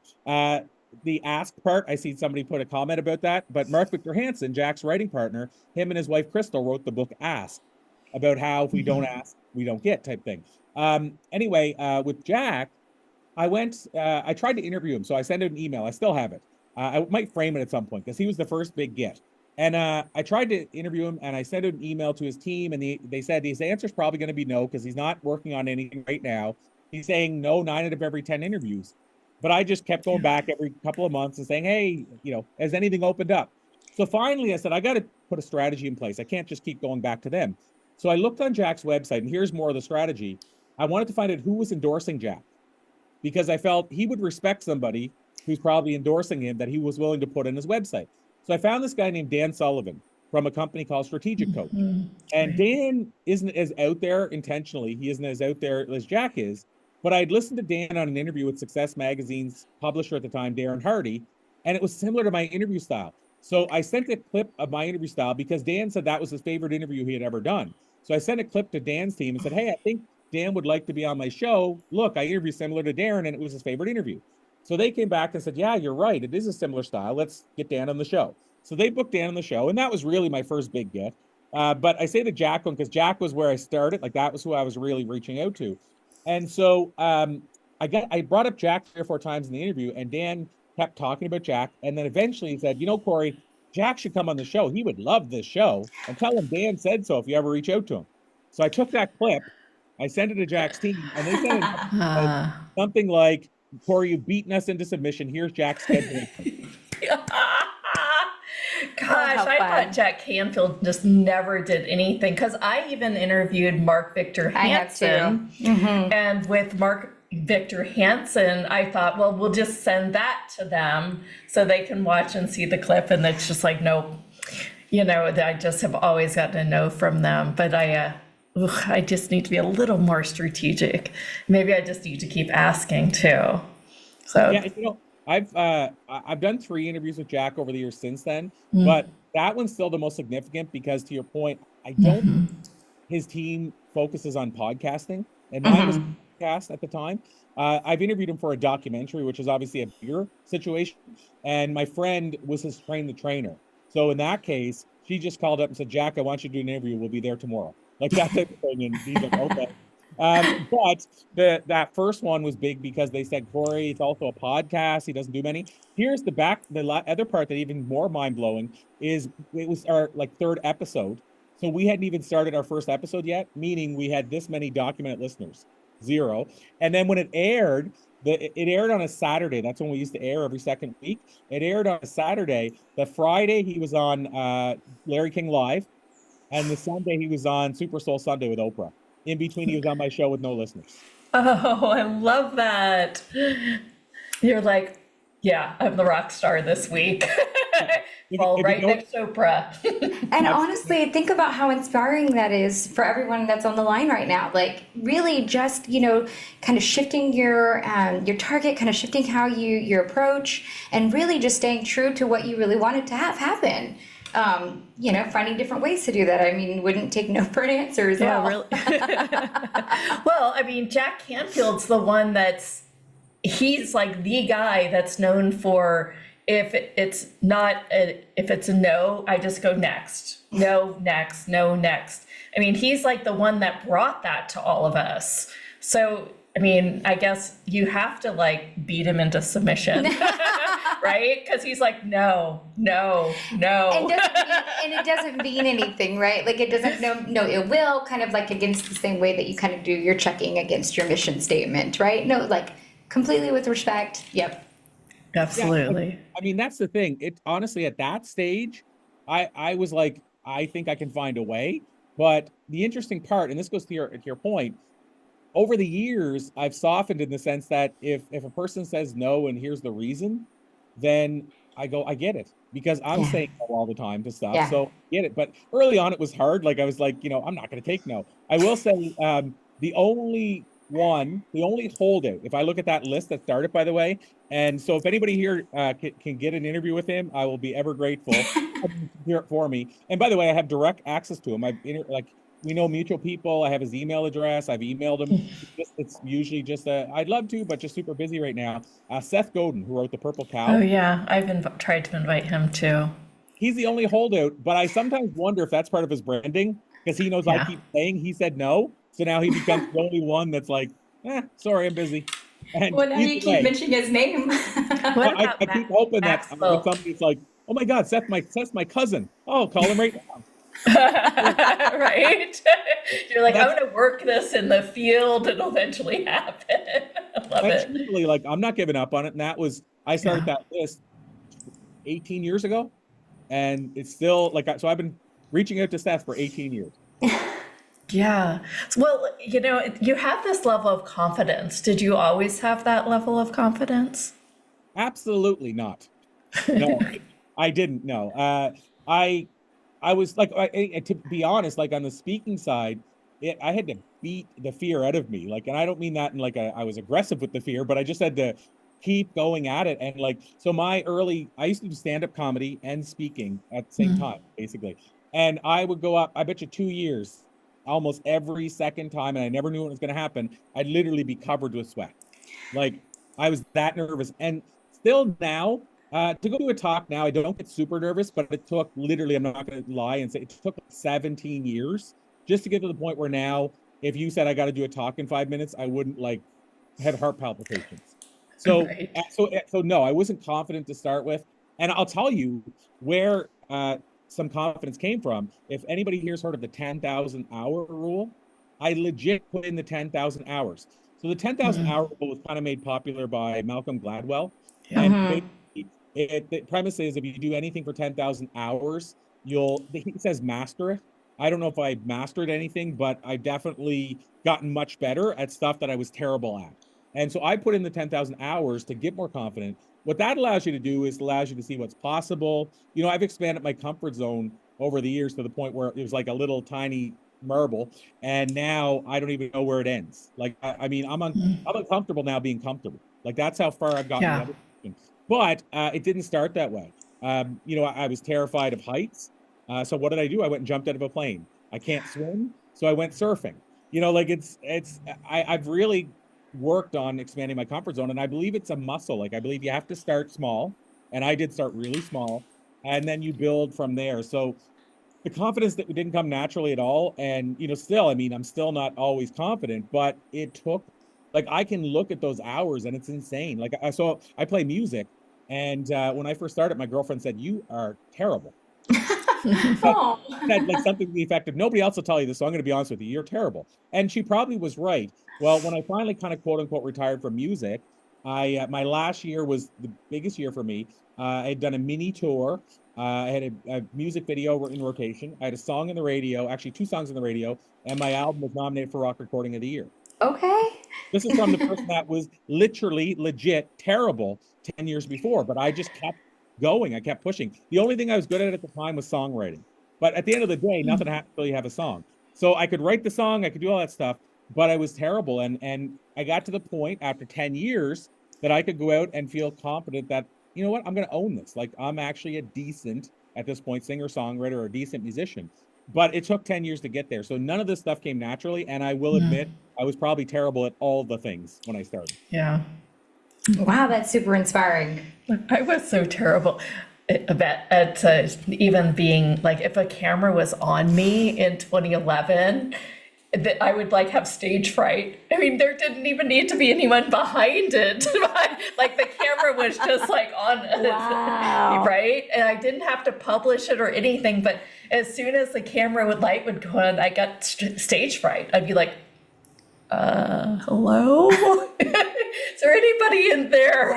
the ask part, I see somebody put a comment about that, but Mark Victor Hansen, Jack's writing partner, him and his wife Crystal wrote the book Ask, about how if we don't ask, we don't get type thing. Anyway, with Jack, I tried to interview him. So I sent him an email. I still have it. I might frame it at some point because he was the first big get. And I tried to interview him, and I sent an email to his team, and they said his answer is probably going to be no because he's not working on anything right now. He's saying no 9 out of every 10 interviews. But I just kept going back every couple of months and saying, hey, has anything opened up? So finally I said, I got to put a strategy in place. I can't just keep going back to them. So I looked on Jack's website, and here's more of the strategy. I wanted to find out who was endorsing Jack, because I felt he would respect somebody who's probably endorsing him that he was willing to put on his website. So I found this guy named Dan Sullivan from a company called Strategic Coach. And Dan isn't as out there intentionally. He isn't as out there as Jack is. But I'd listened to Dan on an interview with Success Magazine's publisher at the time, Darren Hardy, and it was similar to my interview style. So I sent a clip of my interview style because Dan said that was his favorite interview he had ever done. So I sent a clip to Dan's team and said, hey, I think Dan would like to be on my show. Look, I interviewed similar to Darren, and it was his favorite interview. So they came back and said, yeah, you're right. It is a similar style. Let's get Dan on the show. So they booked Dan on the show. And that was really my first big get. But I say the Jack one because Jack was where I started. Like that was who I was really reaching out to. And so I brought up Jack 3 or 4 times in the interview, and Dan kept talking about Jack. And then eventually he said, Corey, Jack should come on the show. He would love this show. And tell him Dan said so if you ever reach out to him. So I took that clip, I sent it to Jack's team, and they said something like, Corey, you've beaten us into submission. Here's Jack's schedule. Gosh, I thought Jack Canfield just never did anything, because I even interviewed Mark Victor Hansen. And with Mark Victor Hansen, I thought, well, we'll just send that to them so they can watch and see the clip. And it's just like, nope. I just have always gotten a no from them. But I just need to be a little more strategic. Maybe I just need to keep asking too. So yeah, I've done 3 interviews with Jack over the years since then, but that one's still the most significant because, to your point, I don't. His team focuses on podcasting, and mine was podcast at the time. I've interviewed him for a documentary, which is obviously a bigger situation, and my friend was his trainer. So in that case, she just called up and said, Jack, I want you to do an interview. We'll be there tomorrow. Like that type of thing. And he's like, okay. But that first one was big because they said, Corey, it's also a podcast. He doesn't do many. Here's the other part that even more mind blowing is it was our 3rd episode. So we hadn't even started our first episode yet, meaning we had this many documented listeners, 0. And then when it aired, it aired on a Saturday. That's when we used to air every second week. It aired on a Saturday. The Friday he was on Larry King Live. And the Sunday he was on Super Soul Sunday with Oprah. In between, he was on my show with no listeners. Oh, I love that. You're like, yeah, I'm the rock star this week. Fall right next to Oprah. And honestly, think about how inspiring that is for everyone that's on the line right now. Like really just, kind of shifting your target, kind of shifting how your approach, and really just staying true to what you really wanted to have happen. Finding different ways to do that. I mean, wouldn't take no for an answer as well. Really. Well, I mean, Jack Canfield's the one he's like the guy that's known for, if it's a no, I just go next. No, next, no, next. I mean, he's like the one that brought that to all of us. So, I mean, I guess you have to beat him into submission. Right? Because he's like, no. And it doesn't mean anything, right? Like it doesn't, no ill will, kind of like against the same way that you kind of do your checking against your mission statement, right? No, completely with respect. Yep. Absolutely. Yeah, I mean, that's the thing. It honestly, at that stage, I was like, I think I can find a way. But the interesting part, and this goes to your point, over the years, I've softened in the sense that if a person says no and here's the reason, then I get it, because I'm saying no all the time to stuff. Yeah. So I get it. But early on, it was hard. Like I was like, I'm not going to take no. I will say the only holdout, if I look at that list that started, by the way, and so if anybody here can get an interview with him, I will be ever grateful. Hear it for me. And by the way, I have direct access to him. We know mutual people. I have his email address. I've emailed him. It's usually just I'd love to, but just super busy right now. Seth Godin, who wrote The Purple Cow. Oh yeah, I've tried to invite him too. He's the only holdout, but I sometimes wonder if that's part of his branding, because he knows I keep saying he said no, so now he becomes the only one that's like, sorry, I'm busy. And well, now you keep mentioning his name. I keep hoping that somebody's like, oh my God, Seth's my cousin. Oh, call him right now. Right? You're like, I'm going to work this in the field. It'll eventually happen. I love it. Truly, I'm not giving up on it. And I started that list 18 years ago, and it's still so I've been reaching out to Seth for 18 years. Yeah. Well, you have this level of confidence. Did you always have that level of confidence? Absolutely not. No, I didn't. No. I was to be honest, on the speaking side, I had to beat the fear out of me. And I don't mean that in I was aggressive with the fear, but I just had to keep going at it. And so I used to do stand-up comedy and speaking at the same time, basically. And I would go up, I bet you 2 years, almost every second time, and I never knew what was going to happen. I'd literally be covered with sweat. I was that nervous. And still now, to go to a talk now, I don't get super nervous, but it took literally, I'm not going to lie and say it took 17 years just to get to the point where now, if you said I got to do a talk in 5 minutes, I wouldn't like have heart palpitations. So, Right. so no, I wasn't confident to start with. And I'll tell you where some confidence came from. If anybody here's heard of the 10,000 hour rule, I legit put in the 10,000 hours. So the 10,000 hour rule was kind of made popular by Malcolm Gladwell. Yeah. And basically, the premise is if you do anything for 10,000 hours, he says master it. I don't know if I mastered anything, but I definitely gotten much better at stuff that I was terrible at. And so I put in the 10,000 hours to get more confident. What that allows you to do is allows you to see what's possible. You know, I've expanded my comfort zone over the years to the point where it was like a little tiny marble, and now I don't even know where it ends. Like, I mean, I'm uncomfortable now being comfortable. Like that's how far I've gotten. Yeah. The other but it didn't start that way. You know, I was terrified of heights. So what did I do? I went and jumped out of a plane. I can't swim, so I went surfing. You know, like I've really worked on expanding my comfort zone, and I believe it's a muscle. Like I believe you have to start small, and I did start really small, and then you build from there. So the confidence that didn't come naturally at all, and you know, still, I mean, I'm still not always confident, but it took. Like I can look at those hours, and it's insane. Like so I play music, and when I first started, my girlfriend said, "You are terrible." Oh. Said like something to the effect of nobody else will tell you this, so I'm going to be honest with you, you're terrible. And she probably was right. Well, when I finally kind of quote unquote retired from music, I my last year was the biggest year for me. I had done a mini tour. I had a music video in rotation. I had a song in the radio, actually two songs in the radio, and my album was nominated for Rock Recording of the Year. Okay. This is from the person that was literally legit terrible 10 years before, but I just kept going. I kept pushing. The only thing I was good at the time was songwriting. But at the end of the day, nothing happens until you have a song. So I could write the song, I could do all that stuff, but I was terrible. And I got to the point after 10 years that I could go out and feel confident that, you know what, I'm going to own this. Like I'm actually a decent, at this point, singer-songwriter or a decent musician. But it took 10 years to get there. So none of this stuff came naturally. And I will admit, I was probably terrible at all the things when I started. Yeah. Wow, that's super inspiring. I was so terrible at even being like, if a camera was on me in 2011, that I would like have stage fright. I mean, there didn't even need to be anyone behind it. Like the camera was just like on, Wow. right? And I didn't have to publish it or anything. But as soon as the camera light would go on, I got stage fright. I'd be like, hello? Is there anybody in there?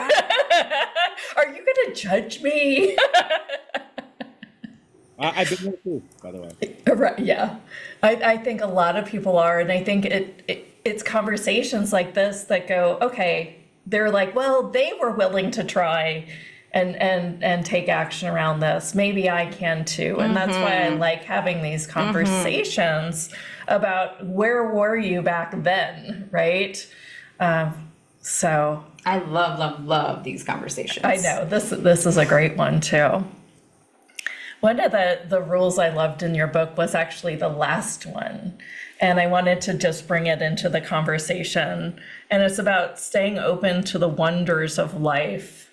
Are you going to judge me? I've been there too, by the way. Right, yeah. I think a lot of people are, and I think it's conversations like this that go, okay, they're like, well, they were willing to try and take action around this. Maybe I can too. And that's why I like having these conversations about where were you back then, right? So I love these conversations. I know this is a great one too. One of the rules I loved in your book was actually the last one. And I wanted to just bring it into the conversation. And it's about staying open to the wonders of life.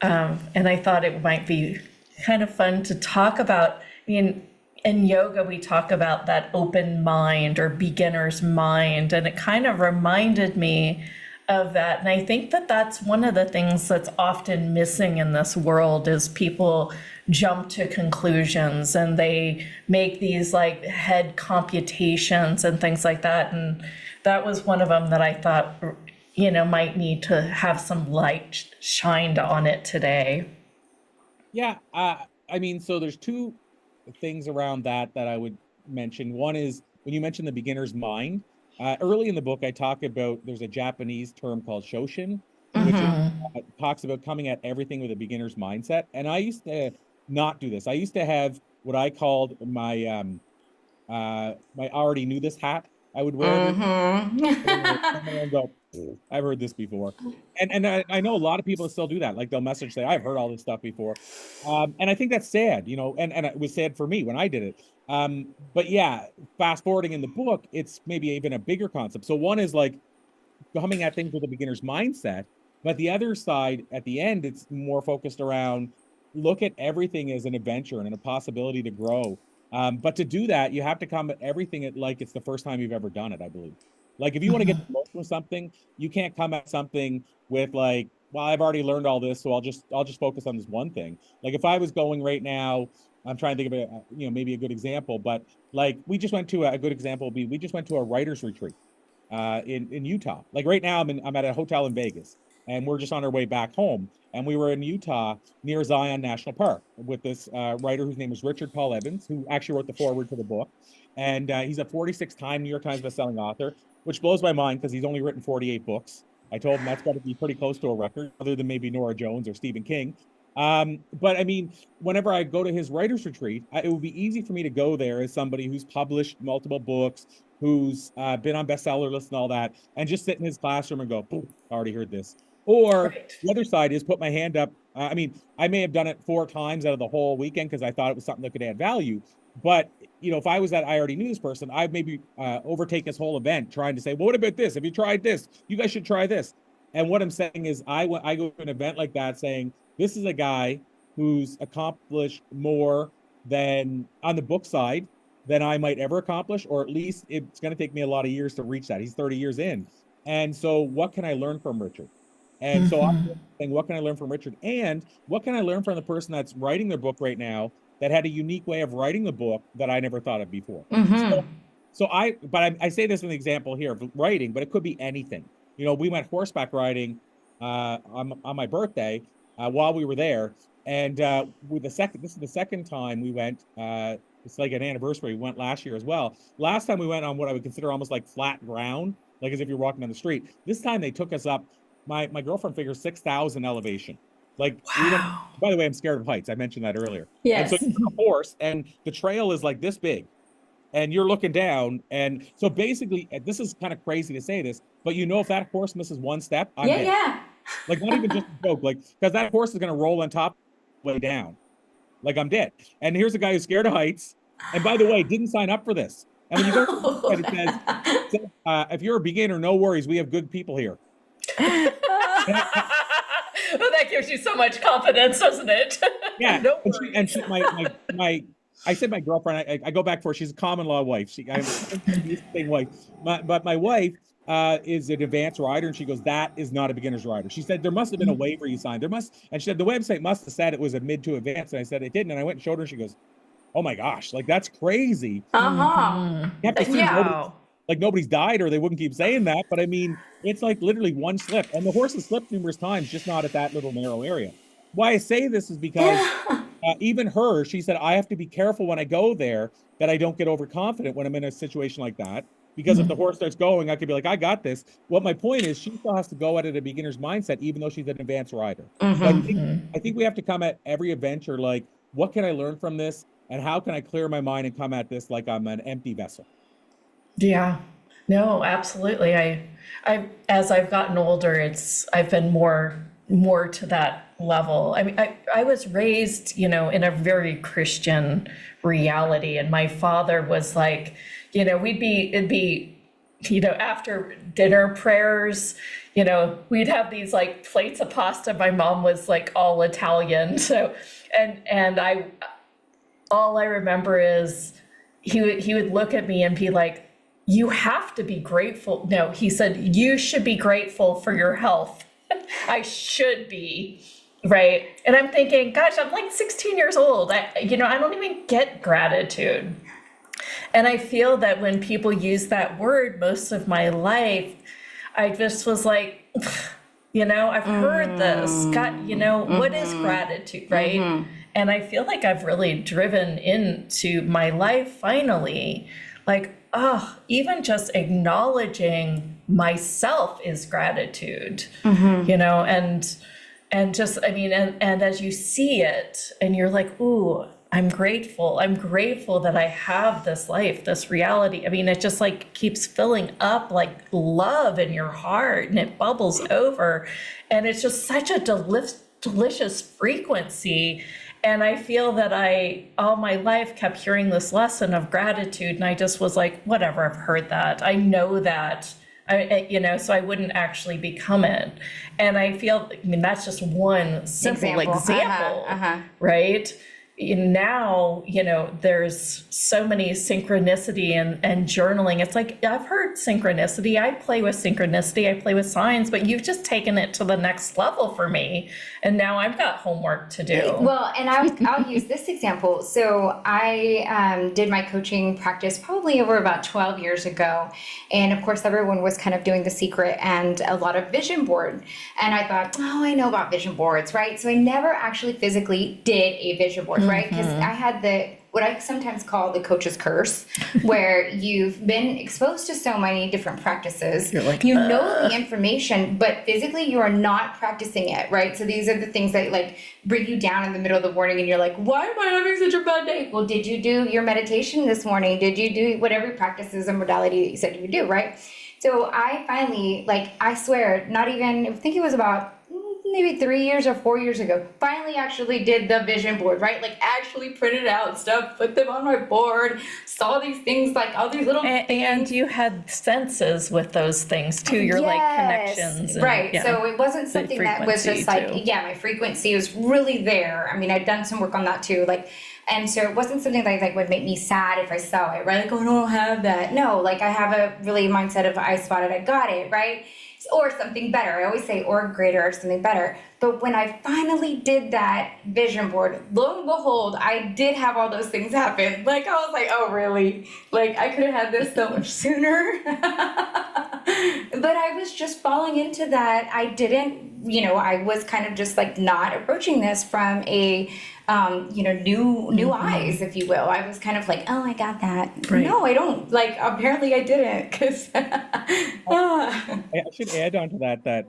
And I thought it might be kind of fun to talk about. I mean, in yoga, we talk about that open mind or beginner's mind. And it kind of reminded me of that. And I think that that's one of the things that's often missing in this world is people jump to conclusions and they make these like head computations and things like that. And that was one of them that I thought, you know, might need to have some light shined on it today. Yeah. I mean, so there's two things around that I would mention. One is when you mentioned the beginner's mind. Early in the book, I talk about there's a Japanese term called shoshin, which talks about coming at everything with a beginner's mindset. And I used to not do this. I used to have what I called my my already knew this hat. I would wear this and go, I've heard this before. And I know a lot of people still do that. Like they'll message say, I've heard all this stuff before. And I think that's sad, you know, and it was sad for me when I did it. But yeah, fast forwarding in the book, it's maybe even a bigger concept. So one is like coming at things with a beginner's mindset. But the other side, at the end, it's more focused around look at everything as an adventure and a possibility to grow. But to do that, you have to come at everything at like it's the first time you've ever done it, I believe. Like if you want to get the most from something, you can't come at something with like, well, I've already learned all this, so I'll just focus on this one thing. Like if I was going right now, I'm trying to think of a, maybe a good example, but like we just went to a good example would be we just went to a writers retreat in Utah. Like right now, I'm at a hotel in Vegas, and we're just on our way back home. And we were in Utah near Zion National Park with this writer whose name is Richard Paul Evans, who actually wrote the foreword to the book. And he's a 46-time New York Times bestselling author, which blows my mind because he's only written 48 books. I told him that's got to be pretty close to a record, other than maybe Nora Jones or Stephen King. But I mean, whenever I go to his writers retreat, it would be easy for me to go there as somebody who's published multiple books, who's been on bestseller lists and all that, and just sit in his classroom and go, boom, I already heard this. Or the other side is put my hand up. I mean, I may have done it 4 times out of the whole weekend because I thought it was something that could add value. But, if I was that I already knew this person, I'd maybe overtake this whole event trying to say, well, what about this? Have you tried this? You guys should try this. And what I'm saying is I go to an event like that saying, this is a guy who's accomplished more than on the book side than I might ever accomplish, or at least it's going to take me a lot of years to reach that. He's 30 years in. And so what can I learn from Richard? And so I'm saying, what can I learn from Richard? And what can I learn from the person that's writing their book right now that had a unique way of writing the book that I never thought of before? So I say this as an example here of writing, but it could be anything. We went horseback riding on my birthday while we were there. And this is the second time we went. It's like an anniversary. We went last year as well. Last time we went on what I would consider almost like flat ground, like as if you're walking down the street. This time they took us up. My girlfriend figures 6,000 elevation. Like, wow. By the way, I'm scared of heights. I mentioned that earlier. Yes. And so you're on a horse, and the trail is like this big, and you're looking down. And so basically, this is kind of crazy to say this, but if that horse misses one step, I'm dead. Yeah. Like, not even just a joke, like, because that horse is going to roll on top, way down. Like, I'm dead. And here's a guy who's scared of heights. And by the way, didn't sign up for this. And when you go to the website, it says, if you're a beginner, no worries. We have good people here. Well, that gives you so much confidence, doesn't it? Yeah. I said my girlfriend, I go back for her. She's a common law wife. I'm the same wife. But my wife is an advanced rider, and she goes, that is not a beginner's rider. She said, there must have been a waiver you signed. And she said, the website must have said it was a mid to advanced. And I said, it didn't. And I went and showed her, and she goes, oh my gosh, like that's crazy. You have to see nobody's died or they wouldn't keep saying that. But I mean, it's like literally one slip, and the horse has slipped numerous times, just not at that little narrow area. Why I say this is because even she said, I have to be careful when I go there that I don't get overconfident when I'm in a situation like that. Because if the horse starts going, I could be like, I got this. Well, my point is she still has to go at it a beginner's mindset, even though she's an advanced rider. So I think we have to come at every adventure like, what can I learn from this? And how can I clear my mind and come at this like I'm an empty vessel? Yeah, no, absolutely. I as I've gotten older, I've been more to that level. I mean, I was raised, in a very Christian reality, and my father was like, it'd be, after dinner prayers, we'd have these like plates of pasta. My mom was like all Italian, so and all I remember is he would look at me and be like, you have to be grateful. No, he said, you should be grateful for your health. I should be, right? And I'm thinking, gosh, I'm like 16 years old. I don't even get gratitude. And I feel that when people use that word most of my life, I just was like, I've heard this. God, what is gratitude, right? And I feel like I've really driven into my life finally, like, even just acknowledging myself is gratitude, and just, and as you see it and you're like, ooh, I'm grateful that I have this life, this reality. I mean, it just like keeps filling up like love in your heart, and it bubbles over, and it's just such a delicious frequency. And I feel that I, all my life, kept hearing this lesson of gratitude. And I just was like, whatever, I've heard that. I know that. So I wouldn't actually become it. And I feel, I mean, that's just one simple example, right? Now, there's so many synchronicity and journaling. It's like, I've heard synchronicity. I play with synchronicity. I play with signs, but you've just taken it to the next level for me. And now I've got homework to do. Well, and I'll use this example. So I did my coaching practice probably over about 12 years ago. And of course, everyone was kind of doing The Secret and a lot of vision board. And I thought, I know about vision boards, right? So I never actually physically did a vision board, right? Because I had what I sometimes call the coach's curse, where you've been exposed to so many different practices. You're like, know the information, but physically you are not practicing it, right? So these are the things that like bring you down in the middle of the morning and you're like, why am I having such a bad day? Well, did you do your meditation this morning? Did you do whatever practices and modality that you said you would do, right? So I finally, I swear, not even, I think it was about maybe 3 years or 4 years ago, finally actually did the vision board, right? Like actually printed out stuff, put them on my board, saw these things, like all these little things. And you had senses with those things too, your connections. Right. So it wasn't something that was just like, my frequency was really there. I mean, I'd done some work on that too. And so it wasn't something that would make me sad if I saw it, right? Like, I don't have that. No, I have a really mindset of I spotted, I got it, right? Or something better. I always say or greater or something better. But when I finally did that vision board, lo and behold, I did have all those things happen. I was like, oh, really? I could have had this so much sooner. But I was just falling into that. I didn't, I was kind of just not approaching this from a, new eyes, if you will. I was kind of like, oh, I got that. Right. No, I don't. Apparently I didn't, because. I should add on to that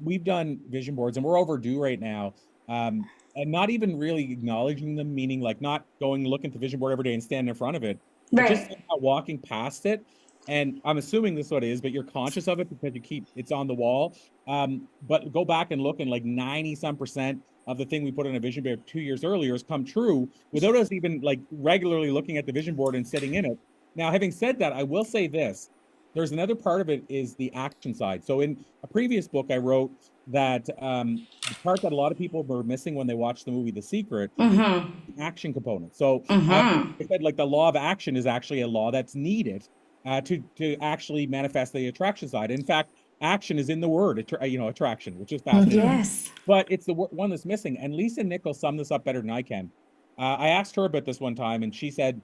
we've done vision boards and we're overdue right now. And not even really acknowledging them, meaning not going looking at the vision board every day and standing in front of it, but just walking past it. And I'm assuming this is what it is, but you're conscious of it because it's on the wall. But go back and look, and 90-some% of the thing we put on a vision board 2 years earlier has come true without us even regularly looking at the vision board and sitting in it. Now, having said that, I will say this. There's another part of it is the action side. So in a previous book, I wrote that the part that a lot of people were missing when they watched the movie The Secret, the action component. So I said the law of action is actually a law that's needed to actually manifest the attraction side. In fact, action is in the word, attraction, which is fascinating. Yes. But it's the one that's missing. And Lisa Nichols summed this up better than I can. I asked her about this one time, and she said,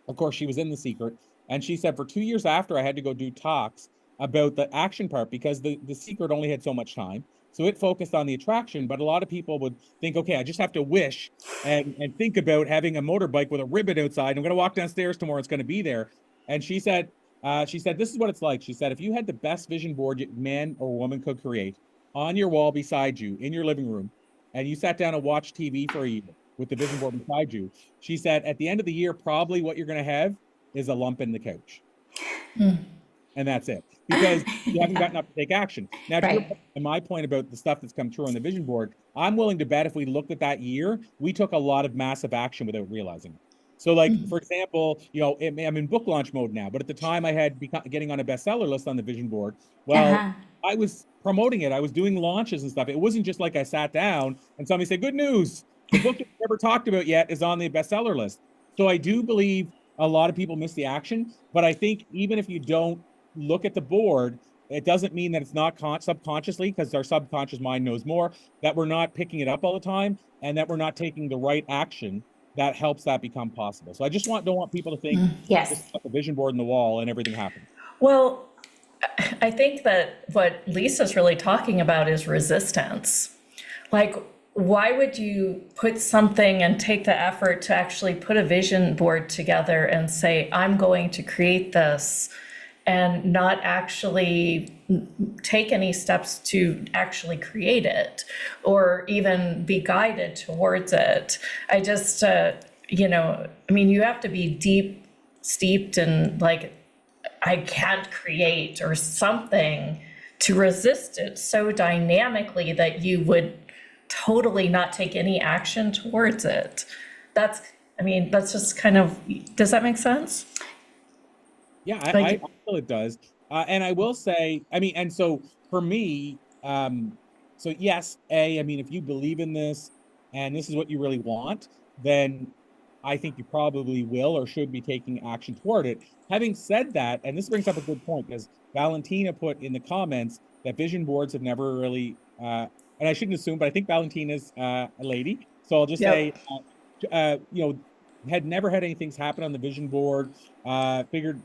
of course, she was in The Secret. And she said, for 2 years after, I had to go do talks about the action part because the Secret only had so much time. So it focused on the attraction, but a lot of people would think, okay, I just have to wish and think about having a motorbike with a ribbon outside. I'm going to walk downstairs tomorrow. It's going to be there. And she said, this is what it's like. She said, if you had the best vision board man or woman could create on your wall beside you in your living room, and you sat down and watched TV for a year with the vision board beside you, she said, at the end of the year, probably what you're going to have is a lump in the couch. And that's it, because you haven't gotten up to take action. Now, to my point about the stuff that's come true on the vision board, I'm willing to bet if we looked at that year, we took a lot of massive action without realizing it. So for example, I'm in book launch mode now, but at the time I had getting on a bestseller list on the vision board. Well, I was promoting it. I was doing launches and stuff. It wasn't just I sat down and somebody said, good news, the book you've never talked about yet is on the bestseller list. So I do believe a lot of people miss the action, but I think even if you don't look at the board, it doesn't mean that it's not subconsciously, because our subconscious mind knows more, that we're not picking it up all the time and that we're not taking the right action that helps that become possible. So I just don't want people to think just put the vision board in the wall and everything happens. Well, I think that what Lisa's really talking about is resistance. Why would you put something and take the effort to actually put a vision board together and say, I'm going to create this, and not actually take any steps to actually create it or even be guided towards it? I just, you have to be deep steeped in I can't create or something to resist it so dynamically that you would totally not take any action towards it. That's just kind of, does that make sense? Yeah, I feel it does. And I will say, I mean, and so for me, so yes, I mean, if you believe in this and this is what you really want, then I think you probably will or should be taking action toward it. Having said that, and this brings up a good point, because Valentina put in the comments that vision boards have never really, and I shouldn't assume, but I think Valentina's a lady. So I'll just say, you know, had never had anything happen on the vision board. Figured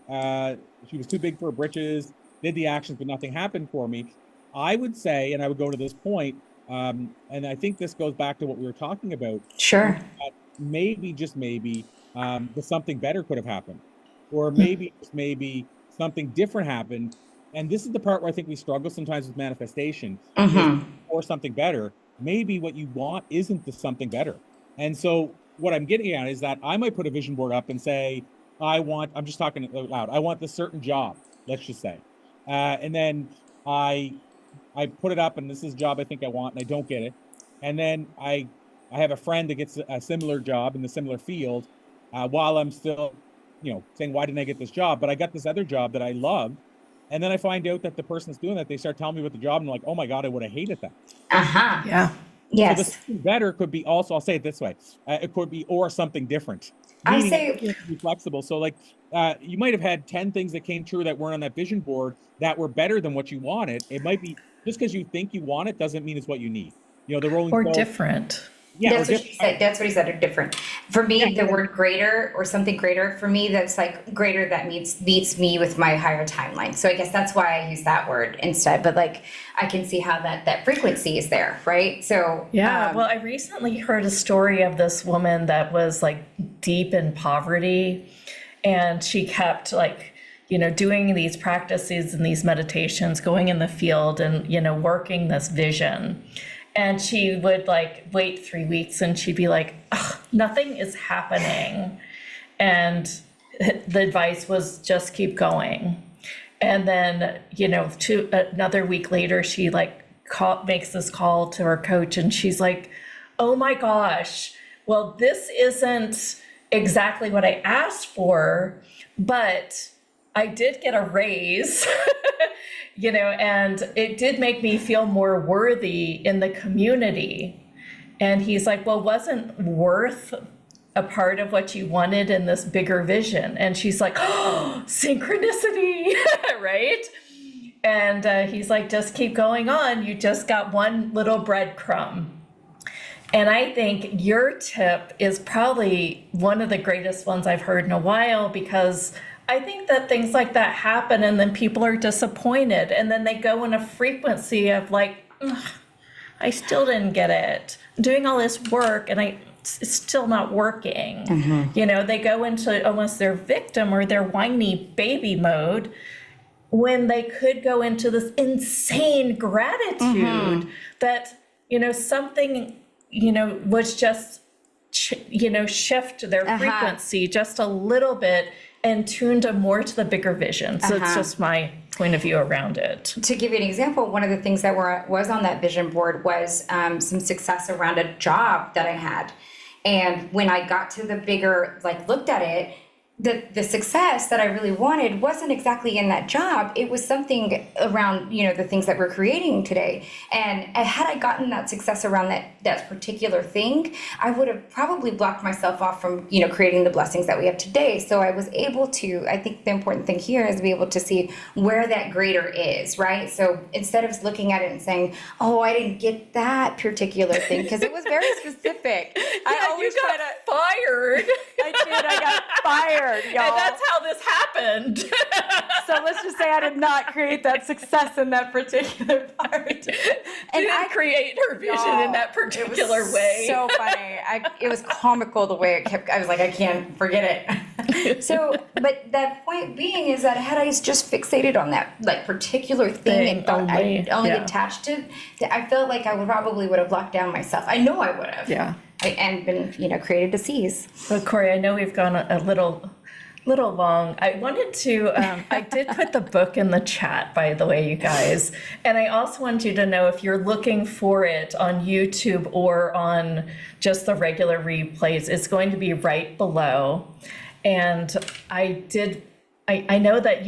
she was too big for her britches, did the actions, but nothing happened for me. I would say, and I would go to this point, and I think this goes back to what we were talking about. Sure. Maybe, just maybe, the something better could have happened, or maybe, just maybe, something different happened. And this is the part where I think we struggle sometimes with manifestation, or something better. Maybe what you want isn't the something better. And so what I'm getting at is that I might put a vision board up and say, I'm just talking out loud, I want this certain job, let's just say. And then I put it up and this is the job I think I want and I don't get it. And then I have a friend that gets a similar job in the similar field, while I'm still, you know, saying, why didn't I get this job? But I got this other job that I love. And then I find out that the person's doing that. They start telling me about the job and I'm like, oh my God, I would have hated that. Yeah. Yes. So the better could be also, I'll say it this way, it could be or something different. I Meaning say it can't be flexible. So like, you might have had 10 things that came true that weren't on that vision board that were better than what you wanted. It might be just because you think you want it doesn't mean it's what you need. You know, the Rolling Or Stone, different. yeah, That's what she said. That's what he said. Are different. For me, the word greater or something greater, for me, that's like greater that meets me with my higher timeline. So I guess that's why I use that word instead. But like, I can see how that frequency is there, right? So yeah. Well, I recently heard a story of this woman that was like deep in poverty, and she kept like, you know, doing these practices and these meditations, going in the field and, you know, working this vision. And she would like wait 3 weeks and she'd be like, nothing is happening. And the advice was just keep going. And then, you know, another week later, she like makes this call to her coach and she's like, oh my gosh, well, this isn't exactly what I asked for, but I did get a raise, you know, and it did make me feel more worthy in the community. And he's like, well, wasn't worth a part of what you wanted in this bigger vision? And she's like, oh, synchronicity, right? And he's like, just keep going on. You just got one little breadcrumb. And I think your tip is probably one of the greatest ones I've heard in a while, because I think that things like that happen and then people are disappointed and then they go in a frequency of like, I still didn't get it. I'm doing all this work and it's still not working. You know, they go into almost their victim or their whiny baby mode when they could go into this insane gratitude that, you know, something, you know, was just, you know, shift their frequency just a little bit and tuned more to the bigger vision. So it's just my point of view around it. To give you an example, one of the things that was on that vision board was some success around a job that I had. And when I got to the bigger, like looked at it, the success that I really wanted wasn't exactly in that job. It was something around, you know, the things that we're creating today. And had I gotten that success around that particular thing, I would have probably blocked myself off from, you know, creating the blessings that we have today. So I was able to, I think the important thing here is to be able to see where that greater is, right? So instead of looking at it and saying, oh, I didn't get that particular thing, because it was very specific. I always you got fired. I got fired. Y'all. And that's how this happened. So let's just say I did not create that success in that particular part. And I create her vision in that particular way. So funny. It was comical the way it kept. I was like, I can't forget it. So, but that point being is that had I just fixated on that like particular thing and thought I only attached to, I felt like I would have locked down myself. I know I would have. Yeah. And been, you know, created to seize. But Corey, I know we've gone a little long. I wanted to, I did put the book in the chat, by the way, you guys. And I also want you to know if you're looking for it on YouTube or on just the regular replays, it's going to be right below. And I did I know that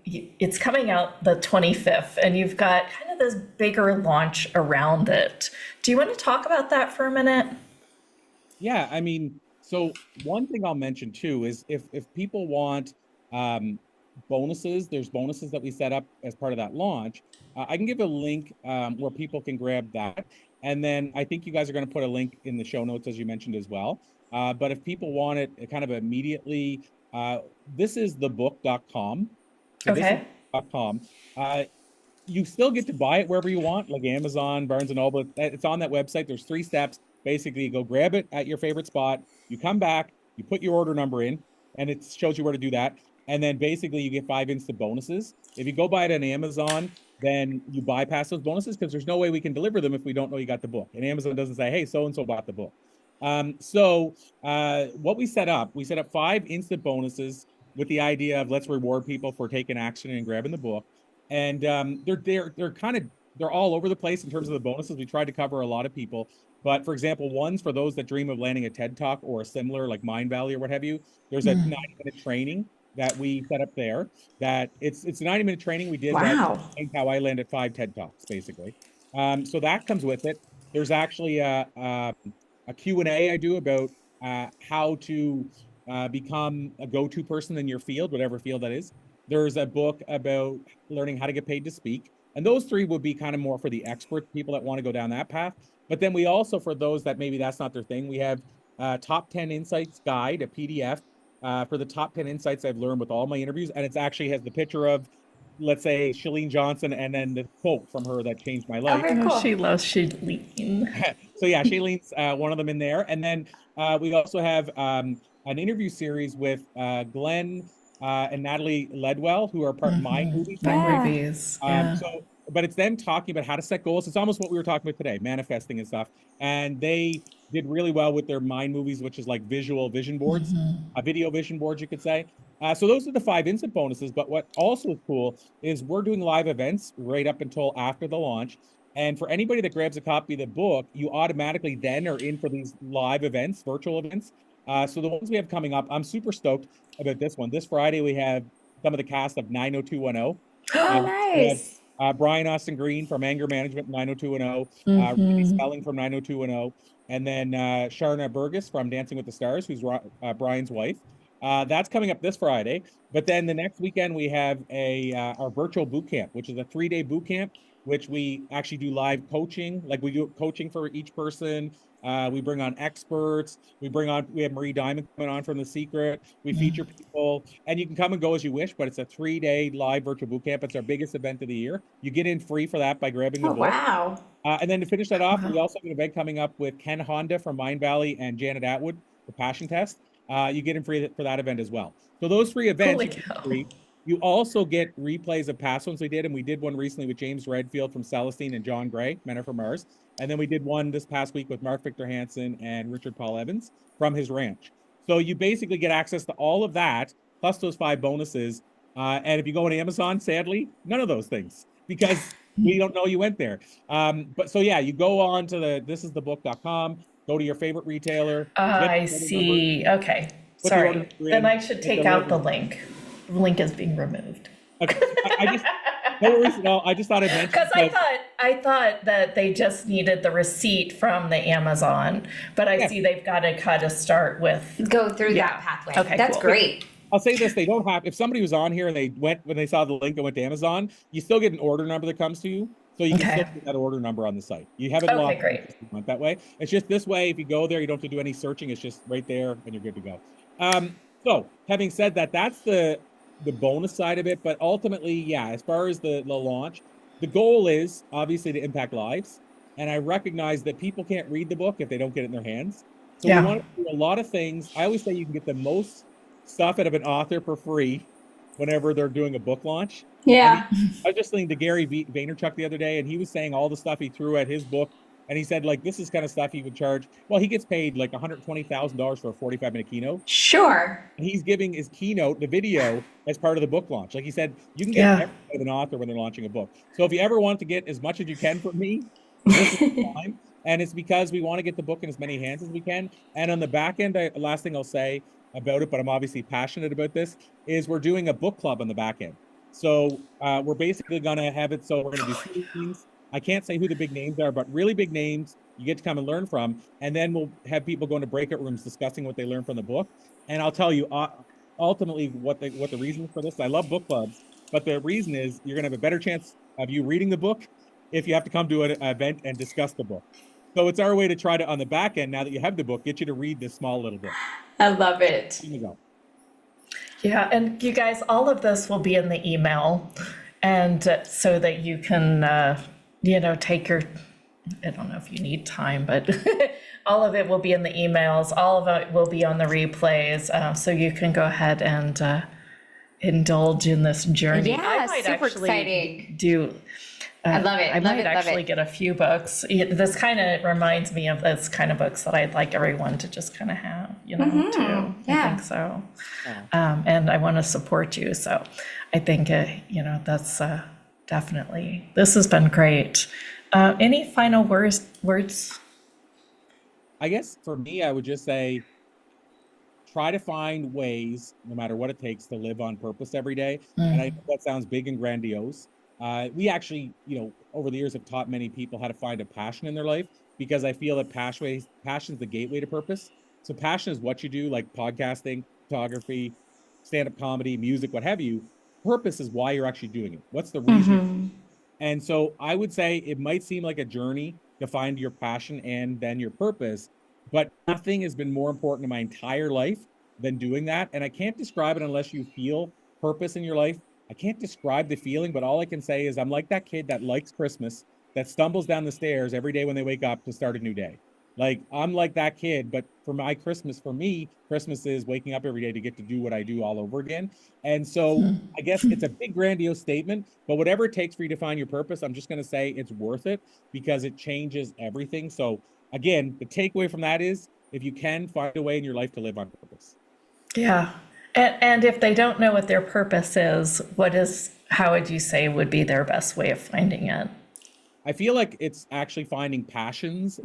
it's coming out the 25th, and you've got kind of this bigger launch around it. Do you want to talk about that for a minute? Yeah, I mean, so one thing I'll mention too is if people want um, bonuses, there's bonuses that we set up as part of that launch. I can give a link where people can grab that, and then I think you guys are going to put a link in the show notes as you mentioned as well. But if people want it kind of immediately, this is thebook.com. So this is Okay. .com. You still get to buy it wherever you want, like Amazon, Barnes and Noble. It's on that website. There's 3 steps. Basically, you go grab it at your favorite spot. You come back, you put your order number in, and it shows you where to do that. And then basically, you get 5 instant bonuses. If you go buy it on Amazon, then you bypass those bonuses because there's no way we can deliver them if we don't know you got the book. And Amazon doesn't say, hey, so and so bought the book. What we set up 5 instant bonuses with the idea of let's reward people for taking action and grabbing the book. And they're all over the place in terms of the bonuses. We tried to cover a lot of people, but for example, one's for those that dream of landing a TED Talk or a similar like Mind Valley or what have you. There's a 90-minute training that we set up there. That it's a 90-minute training we did. Wow. That's how I landed 5 TED Talks basically. So that comes with it. There's actually a Q&A I do about how to become a go-to person in your field, whatever field that is. There's a book about learning how to get paid to speak. And those 3 would be kind of more for the expert people that want to go down that path. But then we also, for those that maybe that's not their thing, we have top 10 insights guide, a PDF for the top 10 insights I've learned with all my interviews. And it actually has the picture of, let's say, Chalene Johnson, and then the quote from her that changed my life. very cool. She loves Shalene. So yeah, Shalene's one of them in there. And then we also have an interview series with Glenn and Natalie Ledwell, who are part of my movies. Movies. Yeah. But it's them talking about how to set goals. It's almost what we were talking about today, manifesting and stuff. And they did really well with their mind movies, which is like visual vision boards, video vision boards, you could say. So those are the 5 instant bonuses. But what also is cool is we're doing live events right up until after the launch. And for anybody that grabs a copy of the book, you automatically then are in for these live events, virtual events. So the ones we have coming up, I'm super stoked about this one. This Friday, we have some of the cast of 90210. Oh, nice. Brian Austin Green from Anger Management, 90210. Renee Spelling from 90210. And then Sharna Burgess from Dancing with the Stars, who's Brian's wife. That's coming up this Friday. But then the next weekend, we have our virtual boot camp, which is a 3-day boot camp, which we actually do live coaching. Like we do coaching for each person. We bring on experts. We have Marie Diamond coming on from The Secret. We feature people, and you can come and go as you wish, but it's a 3-day live virtual boot camp. It's our biggest event of the year. You get in free for that by grabbing the book. Wow. And then to finish that off, we also have an event coming up with Ken Honda from Mind Valley and Janet Atwood, the Passion Test. You get in free for that event as well. So those 3 events are free. You also get replays of past ones we did, and we did one recently with James Redfield from Celestine and John Gray, Men Are From Mars. And then we did one this past week with Mark Victor Hansen and Richard Paul Evans from his ranch. So you basically get access to all of that, plus those 5 bonuses. And if you go on Amazon, sadly, none of those things, because we don't know you went there. But so yeah, you go on to thisisthebook.com, go to your favorite retailer. I see. Okay. Sorry. Then I should take out the link. The link is being removed. Okay. No worries at all. I just thought I'd mention because I thought that they just needed the receipt from the Amazon, but I see they've got to kind of start with go through that pathway. Okay, that's cool. great. I'll say this: they don't have. If somebody was on here and they went when they saw the link and went to Amazon, you still get an order number that comes to you, so you can still get that order number on the site. You have it locked. Okay, great. Went that way. It's just this way. If you go there, you don't have to do any searching. It's just right there, and you're good to go. So having said that, that's the bonus side of it. But ultimately, yeah, as far as the launch, the goal is obviously to impact lives. And I recognize that people can't read the book if they don't get it in their hands. So we want to do a lot of things. I always say you can get the most stuff out of an author for free whenever they're doing a book launch. Yeah. I was just listening to Gary Vaynerchuk the other day, and he was saying all the stuff he threw at his book. And he said, like, this is kind of stuff he would charge. Well, he gets paid like $120,000 for a 45-minute keynote. Sure. And he's giving his keynote, the video, as part of the book launch. Like he said, you can get everything with an author when they're launching a book. So if you ever want to get as much as you can from me, this is the time. And it's because we want to get the book in as many hands as we can. And on the back end, last thing I'll say about it, but I'm obviously passionate about this, is we're doing a book club on the back end. So we're basically going to have it. So we're going to do 3 things. I can't say who the big names are, but really big names you get to come and learn from. And then we'll have people go into breakout rooms discussing what they learned from the book. And I'll tell you ultimately what the reason for this. I love book clubs, but the reason is you're going to have a better chance of you reading the book if you have to come to an event and discuss the book. So it's our way to try to, on the back end, now that you have the book, get you to read this small little book. I love it. Here you go. Yeah, and you guys, all of this will be in the email, and so that you can, take your, I don't know if you need time, but all of it will be in the emails. All of it will be on the replays, so you can go ahead and indulge in this journey. Yeah, I might super actually exciting. do. I love it. I love might it, actually get a few books. This kind of reminds me of this kind of books that I'd like everyone to just kind of have, too. Yeah. I think so. And I want to support you. So I think, that's definitely, this has been great. Any final words? I guess for me, I would just say, try to find ways, no matter what it takes, to live on purpose every day. And I know that sounds big and grandiose. We actually, over the years have taught many people how to find a passion in their life, because I feel that passion is the gateway to purpose. So passion is what you do, like podcasting, photography, stand-up comedy, music, what have you. Purpose is why you're actually doing it. What's the reason? And so I would say it might seem like a journey to find your passion and then your purpose, but nothing has been more important in my entire life than doing that. And I can't describe it unless you feel purpose in your life. I can't describe the feeling, but all I can say is I'm like that kid that likes Christmas, that stumbles down the stairs every day when they wake up to start a new day. Like, I'm like that kid, but for me, Christmas is waking up every day to get to do what I do all over again. And so I guess it's a big grandiose statement, but whatever it takes for you to find your purpose, I'm just going to say it's worth it, because it changes everything. So again, the takeaway from that is, if you can, find a way in your life to live on purpose. Yeah. And if they don't know what their purpose is, how would you say would be their best way of finding it? I feel like it's actually finding passions.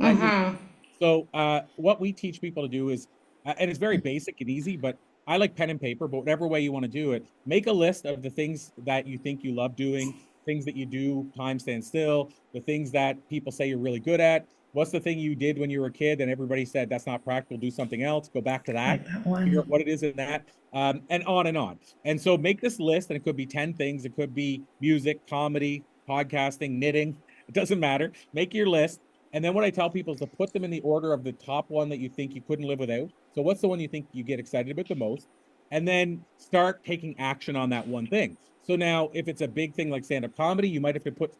So what we teach people to do is, and it's very basic and easy, but I like pen and paper, but whatever way you want to do it, make a list of the things that you think you love doing, things that you do, time stands still, the things that people say you're really good at. What's the thing you did when you were a kid and everybody said that's not practical, do something else, go back to that, figure out what it is in that, and on and on. And so make this list, and it could be 10 things. It could be music, comedy, podcasting, knitting. It doesn't matter. Make your list. And then what I tell people is to put them in the order of the top one that you think you couldn't live without. So what's the one you think you get excited about the most? And then start taking action on that one thing. So now, if it's a big thing like stand-up comedy, you might have to put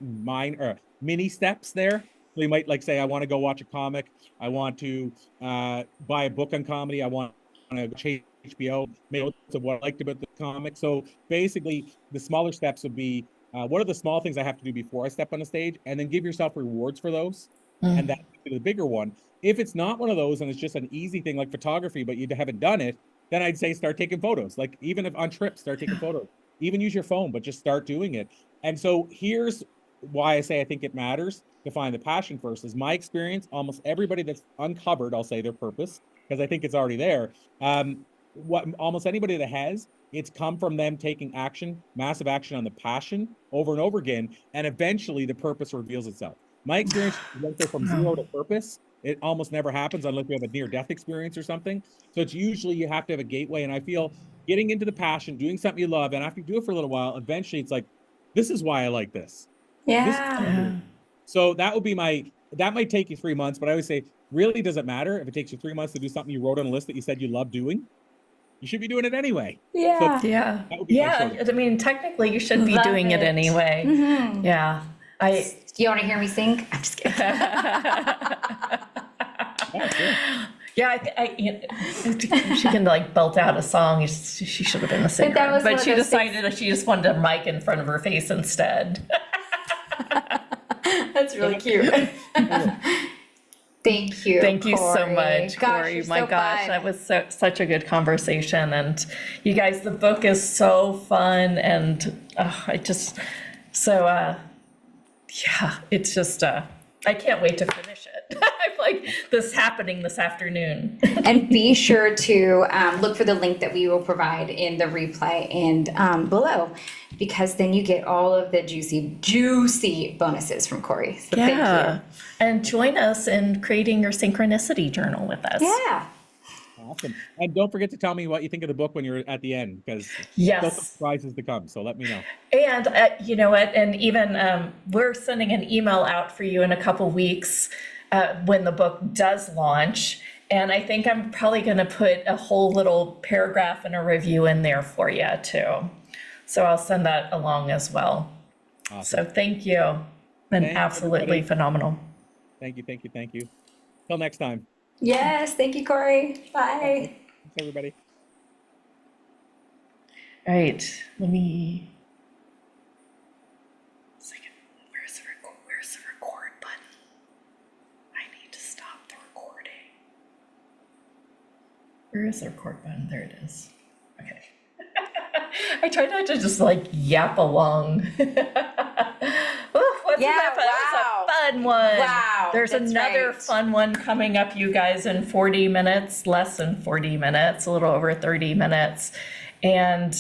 mini steps there. So you might say, I want to go watch a comic. I want to buy a book on comedy. I want to change HBO, make notes of what I liked about the comic. So basically, the smaller steps would be, what are the small things I have to do before I step on the stage? And then give yourself rewards for those. And that's the bigger one. If it's not one of those and it's just an easy thing like photography, but you haven't done it, then I'd say start taking photos. Like, even if on trips, start taking photos. Even use your phone, but just start doing it. And so here's why I say I think it matters to find the passion first. Is my experience, almost everybody that's uncovered, I'll say, their purpose, because I think it's already there. Almost anybody that has, it's come from them taking action, massive action on the passion over and over again, and eventually the purpose reveals itself. My experience, let's say from zero to purpose, it almost never happens unless you have a near-death experience or something. So it's usually you have to have a gateway. And I feel getting into the passion, doing something you love, and after you do it for a little while, eventually it's like, this is why I like this. So that would be that might take you 3 months, but I always say, really doesn't matter if it takes you 3 months to do something you wrote on a list that you said you love doing. You should be doing it anyway. Yeah. I mean, technically you should be doing it anyway. Yeah. Do you want to hear me sing? I'm just kidding. She can belt out a song. She should have been a singer, but she decided she just wanted a mic in front of her face instead. That's really cute. Thank you. Thank you Corey. so much, Corey. Gosh, My so gosh, fun. that was such a good conversation. And you guys, the book is so fun, and it's just I can't wait to finish it. I'm like, this happening this afternoon. And be sure to look for the link that we will provide in the replay and below, because then you get all of the juicy bonuses from Corey. So thank you. And join us in creating your synchronicity journal with us. Yeah. Awesome. And don't forget to tell me what you think of the book when you're at the end, because those surprises to come. So let me know. And you know what? And even we're sending an email out for you in a couple weeks when the book does launch. And I think I'm probably going to put a whole little paragraph and a review in there for you too. So I'll send that along as well. Awesome. So thank you. Been absolutely phenomenal. Thank you. Till next time. Yes. Thank you, Corey. Bye. Thanks, everybody. All right. Let me. Second. Where's the record button? I need to stop the recording. Where is the record button? There it is. Okay. I try not to just like yap along. That was a fun one. Wow. There's another fun one coming up, you guys, in 40 minutes, less than 40 minutes, a little over 30 minutes. And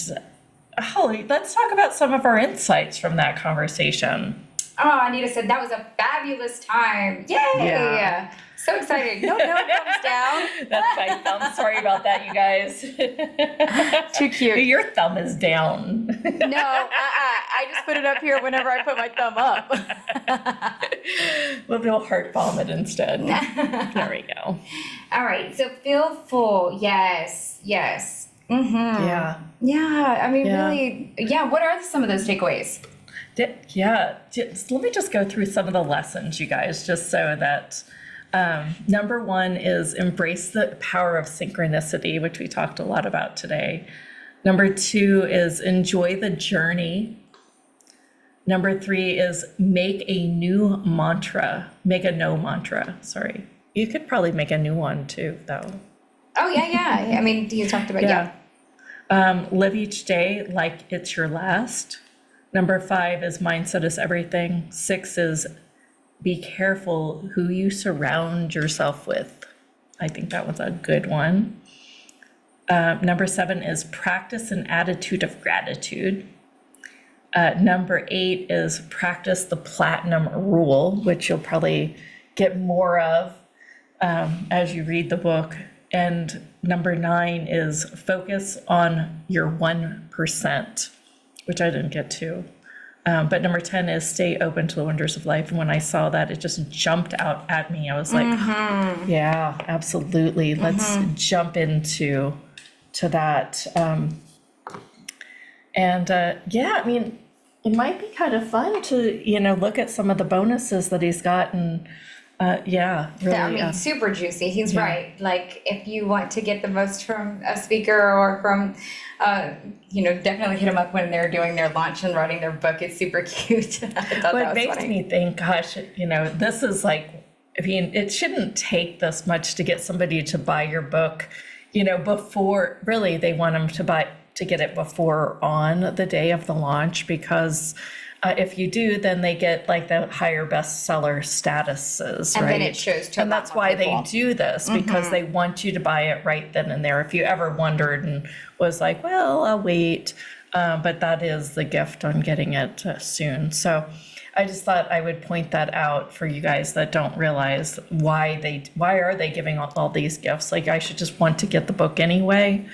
Holly, let's talk about some of our insights from that conversation. Oh, Anita said that was a fabulous time. Yay! Yeah. So excited. No thumbs down. That's my thumb. Sorry about that, you guys. Too cute. Your thumb is down. No, I just put it up here whenever I put my thumb up. We'll heart vomit instead. There we go. All right. So feel full. Yes. Mm-hmm. Yeah. I mean, really. Yeah. What are some of those takeaways? Let me just go through some of the lessons, you guys, just so that number one is embrace the power of synchronicity, which we talked a lot about today. Number two is enjoy the journey. Number three is make a no mantra. Sorry. You could probably make a new one too, though. Oh, yeah. I mean, you talked about, live each day like it's your last. Number 5 is mindset is everything. 6 is be careful who you surround yourself with. I think that was a good one. Number 7 is practice an attitude of gratitude. Number 8 is practice the platinum rule, which you'll probably get more of as you read the book. And number 9 is focus on your 1%, which I didn't get to. But number 10 is stay open to the wonders of life. And when I saw that, it just jumped out at me. I was like, yeah, absolutely. Let's jump into that. I mean, it might be kind of fun to, look at some of the bonuses that he's gotten. Really. Super juicy. He's right. Like, if you want to get the most from a speaker or from, definitely hit them up when they're doing their launch and writing their book. It's super cute. I thought well, that was it makes me think, gosh, this is like, it shouldn't take this much to get somebody to buy your book, before, really, they want them to get it before on the day of the launch, because if you do, then they get like the higher bestseller statuses, and right? then it shows to and that's why they do this, because they want you to buy it right then and there. If you ever wondered and was like, well, I'll wait, but that is the gift on getting it soon. So I just thought I would point that out for you guys that don't realize why are they giving all these gifts? Like, I should just want to get the book anyway.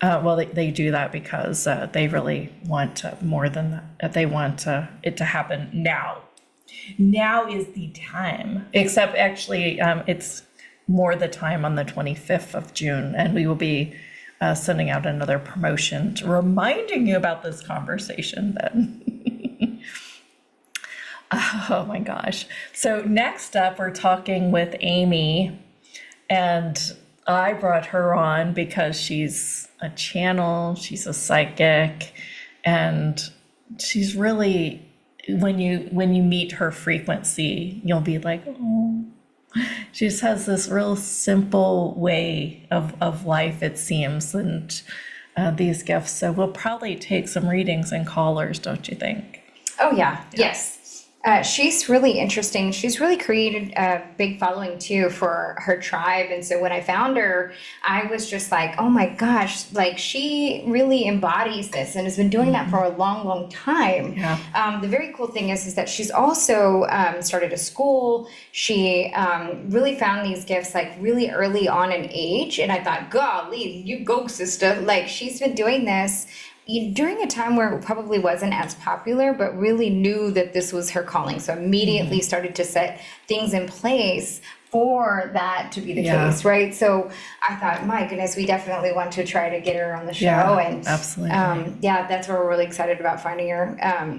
Well, they do that because they really want more than that. They want it to happen now. Now is the time. Except actually, it's more the time on the 25th of June, and we will be sending out another promotion reminding you about this conversation then. Oh my gosh. So next up, we're talking with Amy, and I brought her on because she's a channel, she's a psychic, and she's really, when you meet her frequency, you'll be like, oh, she just has this real simple way of life, it seems, and these gifts. So we'll probably take some readings and callers, don't you think? Oh, yeah. Yes. She's really interesting. She's really created a big following too for her tribe. And so when I found her, I was just like, oh my gosh, like she really embodies this and has been doing that for a long, long time. Yeah. The very cool thing is that she's also started a school. She really found these gifts like really early on in age. And I thought, golly, you go, sister. Like she's been doing this during a time where it probably wasn't as popular, but really knew that this was her calling. So immediately started to set things in place for that to be the case, right? So I thought, my goodness, we definitely want to try to get her on the show. Yeah, and absolutely. Yeah, that's where we're really excited about finding her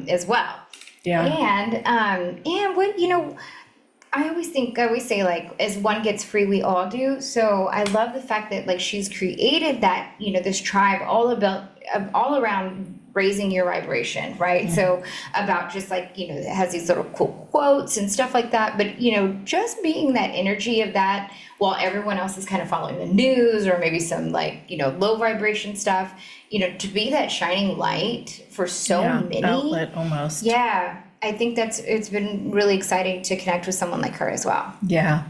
as well. Yeah. And what, I always say like, as one gets free, we all do. So I love the fact that like she's created that, this tribe all around raising your vibration, right? So about just like, it has these little cool quotes and stuff like that. But, just being that energy of that while everyone else is kind of following the news or maybe some like, low vibration stuff, to be that shining light for so many. Outlet almost. Yeah. I think it's been really exciting to connect with someone like her as well. Yeah.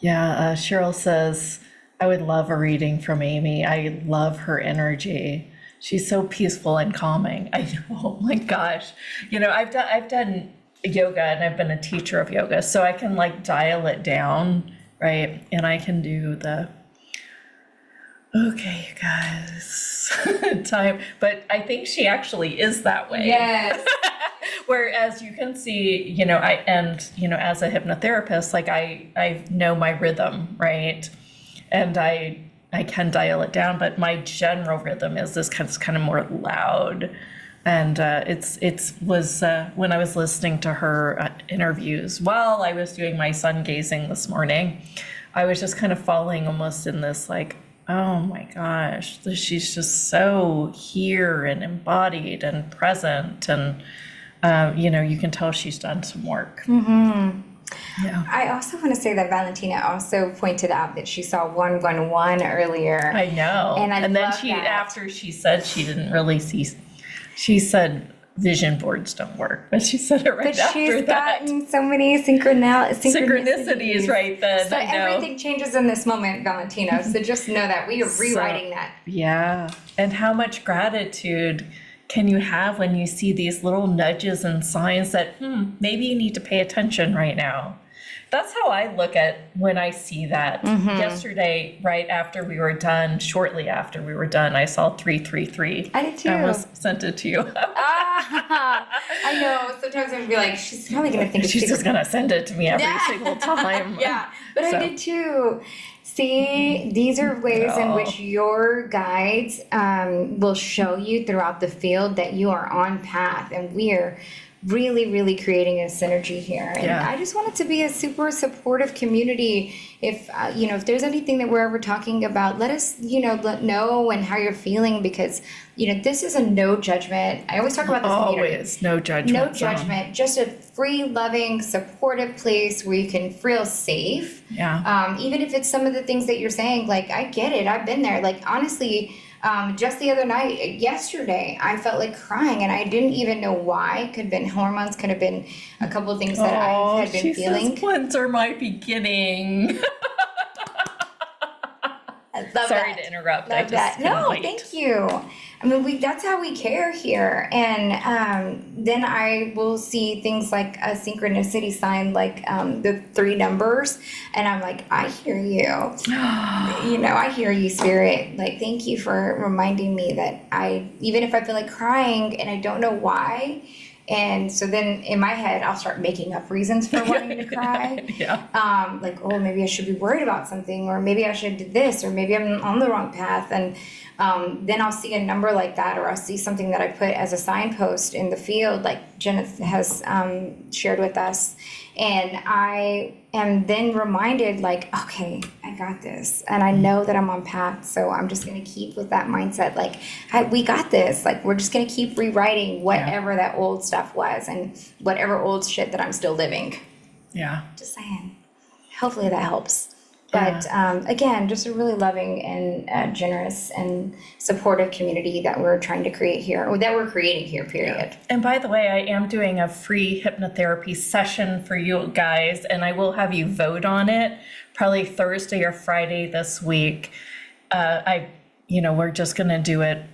Yeah. Cheryl says, I would love a reading from Amy. I love her energy. She's so peaceful and calming. I know. Oh my gosh. I've done yoga and I've been a teacher of yoga, so I can like dial it down, right? And I can do okay, you guys, time. But I think she actually is that way. Yes. Whereas you can see, as a hypnotherapist, like I know my rhythm, right? And I can dial it down, but my general rhythm is this kind of more loud. And it was when I was listening to her interviews while I was doing my sun gazing this morning, I was just kind of falling almost in this like, oh my gosh, she's just so here and embodied and present. And, you can tell she's done some work. Mm-hmm. Yeah. I also want to say that Valentina also pointed out that she saw 111 earlier. I know. And then after she said she didn't really see, she said vision boards don't work, but she said it right but after she's that. gotten so many synchronicities right then. So everything changes in this moment, Valentina. So just know that we are rewriting that. Yeah. And how much gratitude can you have when you see these little nudges and signs that, maybe you need to pay attention right now? That's how I look at when I see that. Yesterday, right after we were done, shortly after we were done, I saw 333. I did too. I almost sent it to you. I know. Sometimes I'd be like, she's probably going to think she's just going to send it to me every single time. Yeah, but I did too. See, these are ways in which your guides will show you throughout the field that you are on path, and we are really, really creating a synergy here. And I just want it to be a super supportive community. If if there's anything that we're ever talking about, let us know and how you're feeling, because this is a no judgment. I always talk about this. Always no judgment. No judgment. Just a free, loving, supportive place where you can feel safe. Yeah. Even if it's some of the things that you're saying, like I get it. I've been there. Like honestly. Just the other night, yesterday, I felt like crying and I didn't even know why. Could have been hormones, could have been a couple of things that I had been feeling. Says, when's are my beginning? Sorry to interrupt. Love that. No, thank you. I mean, that's how we care here. And then I will see things like a synchronicity sign, like the 3 numbers. And I'm like, I hear you. I hear you, Spirit. Like, thank you for reminding me that even if I feel like crying and I don't know why. And so then in my head, I'll start making up reasons for wanting to cry. Like, oh, maybe I should be worried about something, or maybe I should do this, or maybe I'm on the wrong path. And then I'll see a number like that, or I'll see something that I put as a signpost in the field, like Jenna has shared with us. And I am then reminded, like, okay, I got this. And I know that I'm on path. So I'm just going to keep with that mindset. Like, we got this. Like, we're just going to keep rewriting whatever that old stuff was and whatever old shit that I'm still living. Yeah. Just saying. Hopefully that helps. But again, just a really loving and generous and supportive community that we're trying to create here, or that we're creating here, period. Yeah. And by the way, I am doing a free hypnotherapy session for you guys, and I will have you vote on it probably Thursday or Friday this week. We're just going to do it,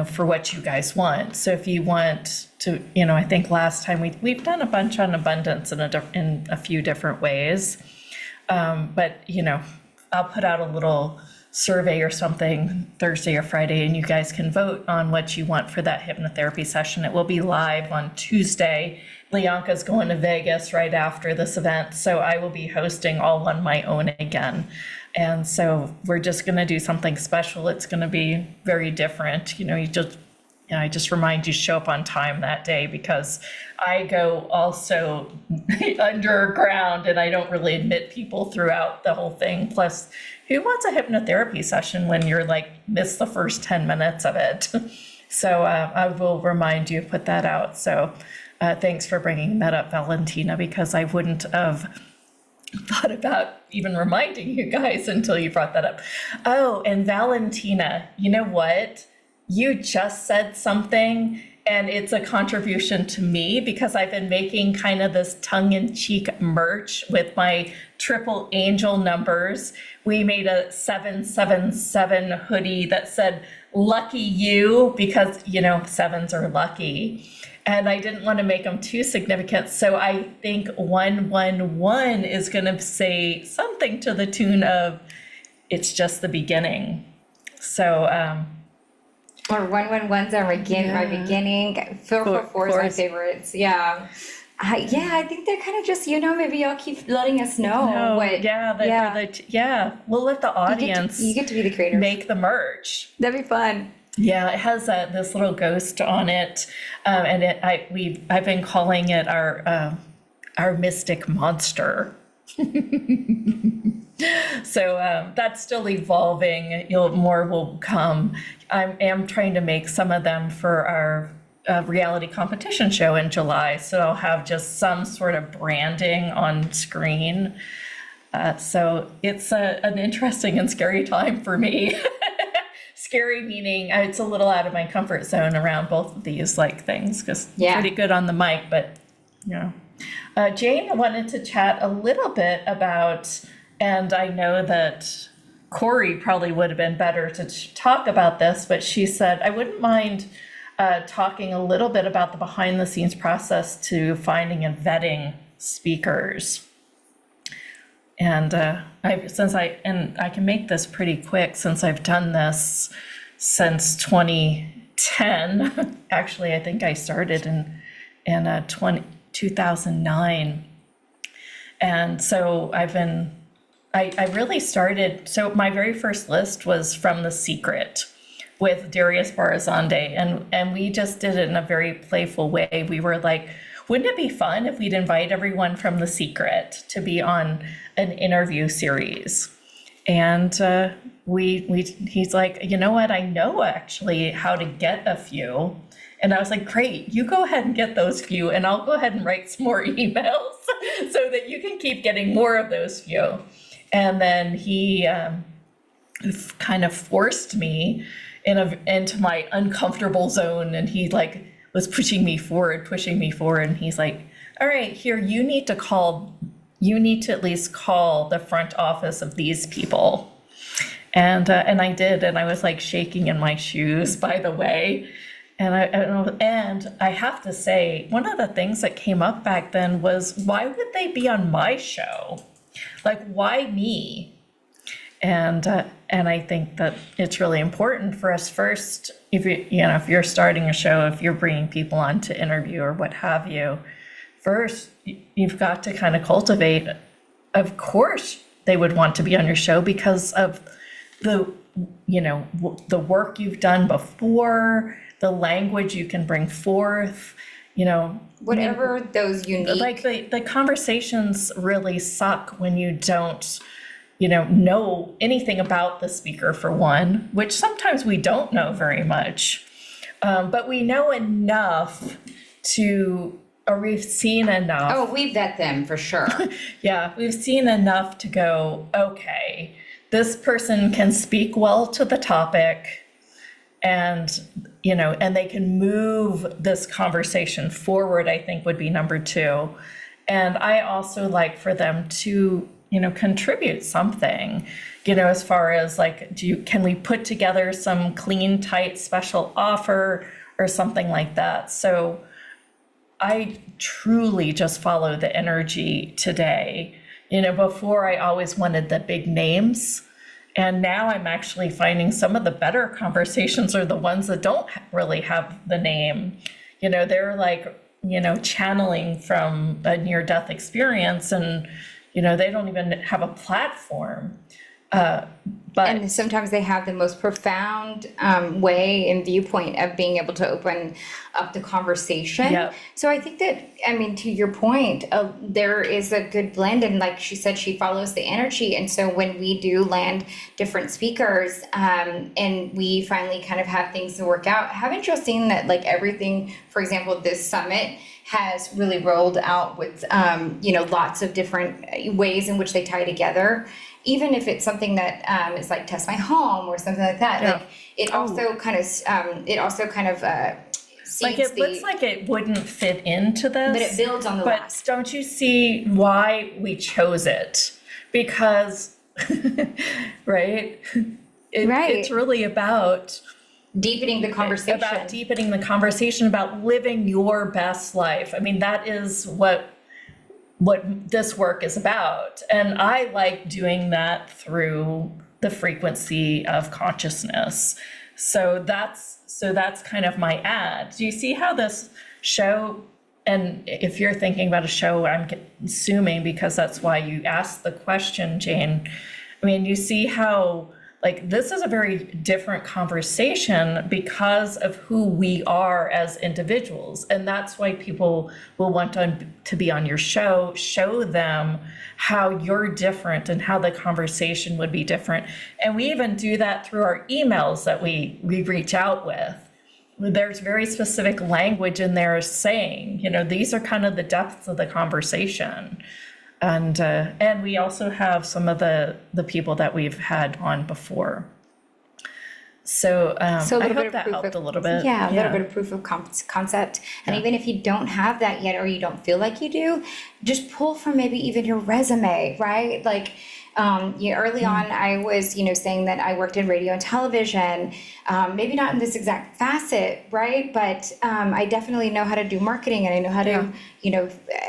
for what you guys want. So if you want to, I think last time we've done a bunch on abundance in a few different ways. But I'll put out a little survey or something Thursday or Friday, and you guys can vote on what you want for that hypnotherapy session. It will be live on Tuesday. Leonka's going to Vegas right after this event, so I will be hosting all on my own again. And so we're just going to do something special. It's going to be very different. I just remind you, show up on time that day, because I go also underground and I don't really admit people throughout the whole thing. Plus, who wants a hypnotherapy session when you're miss the first 10 minutes of it? So I will remind you, put that out. So thanks for bringing that up, Valentina, because I wouldn't have thought about even reminding you guys until you brought that up. Oh, and Valentina, you know what? You just said something, and it's a contribution to me because I've been making kind of this tongue-in-cheek merch with my triple angel numbers. We made a 777 hoodie that said, "Lucky you," because, sevens are lucky. And I didn't want to make them too significant. So I think 111 is going to say something to the tune of, "It's just the beginning." So, or 111's my beginning. 444 is my favorites. Yeah. I think they're kind of just, maybe y'all keep letting us know. We'll let the audience you get to be the creator. Make the merch. That'd be fun. Yeah, it has this little ghost on it, and I've been calling it our mystic monster. So that's still evolving. More will come. I am trying to make some of them for our reality competition show in July, so I'll have just some sort of branding on screen. So it's an interesting and scary time for me. Scary meaning it's a little out of my comfort zone around both of these things, because I'm pretty good on the mic, but Jane wanted to chat a little bit about, and I know that Corey probably would have been better to talk about this, but she said, I wouldn't mind talking a little bit about the behind the scenes process to finding and vetting speakers. And I can make this pretty quick since I've done this since 2010. Actually, I think I started in 2009. And so I really started, so my very first list was from The Secret with Darius Barazande. And we just did it in a very playful way. We were like, wouldn't it be fun if we'd invite everyone from The Secret to be on an interview series? And he's like, you know what? I know actually how to get a few. And I was like, great, you go ahead and get those few, and I'll go ahead and write some more emails so that you can keep getting more of those few. And then he kind of forced me into my uncomfortable zone, and he was pushing me forward, and he's like, all right, here, you need to at least call the front office of these people. And I did, and I was shaking in my shoes, by the way. And I have to say, one of the things that came up back then was, why would they be on my show? Why me? And I think that it's really important for us first, if you're starting a show, if you're bringing people on to interview or what have you, first you've got to kind of cultivate. Of course, they would want to be on your show because of the work you've done before, the language you can bring forth, whatever those unique. The conversations really suck when you don't know anything about the speaker, for one, which sometimes we don't know very much, but we know enough to or we've seen enough. Oh, we vet them for sure. Yeah, we've seen enough to go, okay, this person can speak well to the topic, and and they can move this conversation forward, I think would be number two. And I also like for them to contribute something, as far as like, can we put together some clean, tight special offer or something like that. So I truly just follow the energy today. Before I always wanted the big names. And now I'm actually finding some of the better conversations are the ones that don't really have the name. They're like, channeling from a near-death experience, and, they don't even have a platform. And sometimes they have the most profound way and viewpoint of being able to open up the conversation. Yep. So I think that, to your point, there is a good blend. And like she said, she follows the energy. And so when we do land different speakers and we finally kind of have things to work out, haven't you seen that like everything, for example, this summit has really rolled out with, lots of different ways in which they tie together. Even if it's something that is like Test My Home or something like that, like it also kind of like it looks like it wouldn't fit into this, but it builds on the last. But don't you see why we chose it? Because right? It's really about deepening the conversation, about living your best life. That is what this work is about. And I like doing that through the frequency of consciousness. So that's kind of my ad. Do you see how this show, and if you're thinking about a show, I'm assuming because that's why you asked the question, Jane, you see how like this is a very different conversation because of who we are as individuals. And that's why people will want to be on your show them how you're different and how the conversation would be different. And we even do that through our emails that we reach out with. There's very specific language in there saying, these are kind of the depths of the conversation. And we also have some of the people that we've had on before. So I hope that helped a little bit. Yeah, a little bit of proof of concept. And even if you don't have that yet, or you don't feel like you do, just pull from maybe even your resume, right? Like, early on, I was, saying that I worked in radio and television, maybe not in this exact facet, right? But I definitely know how to do marketing, and I know how to,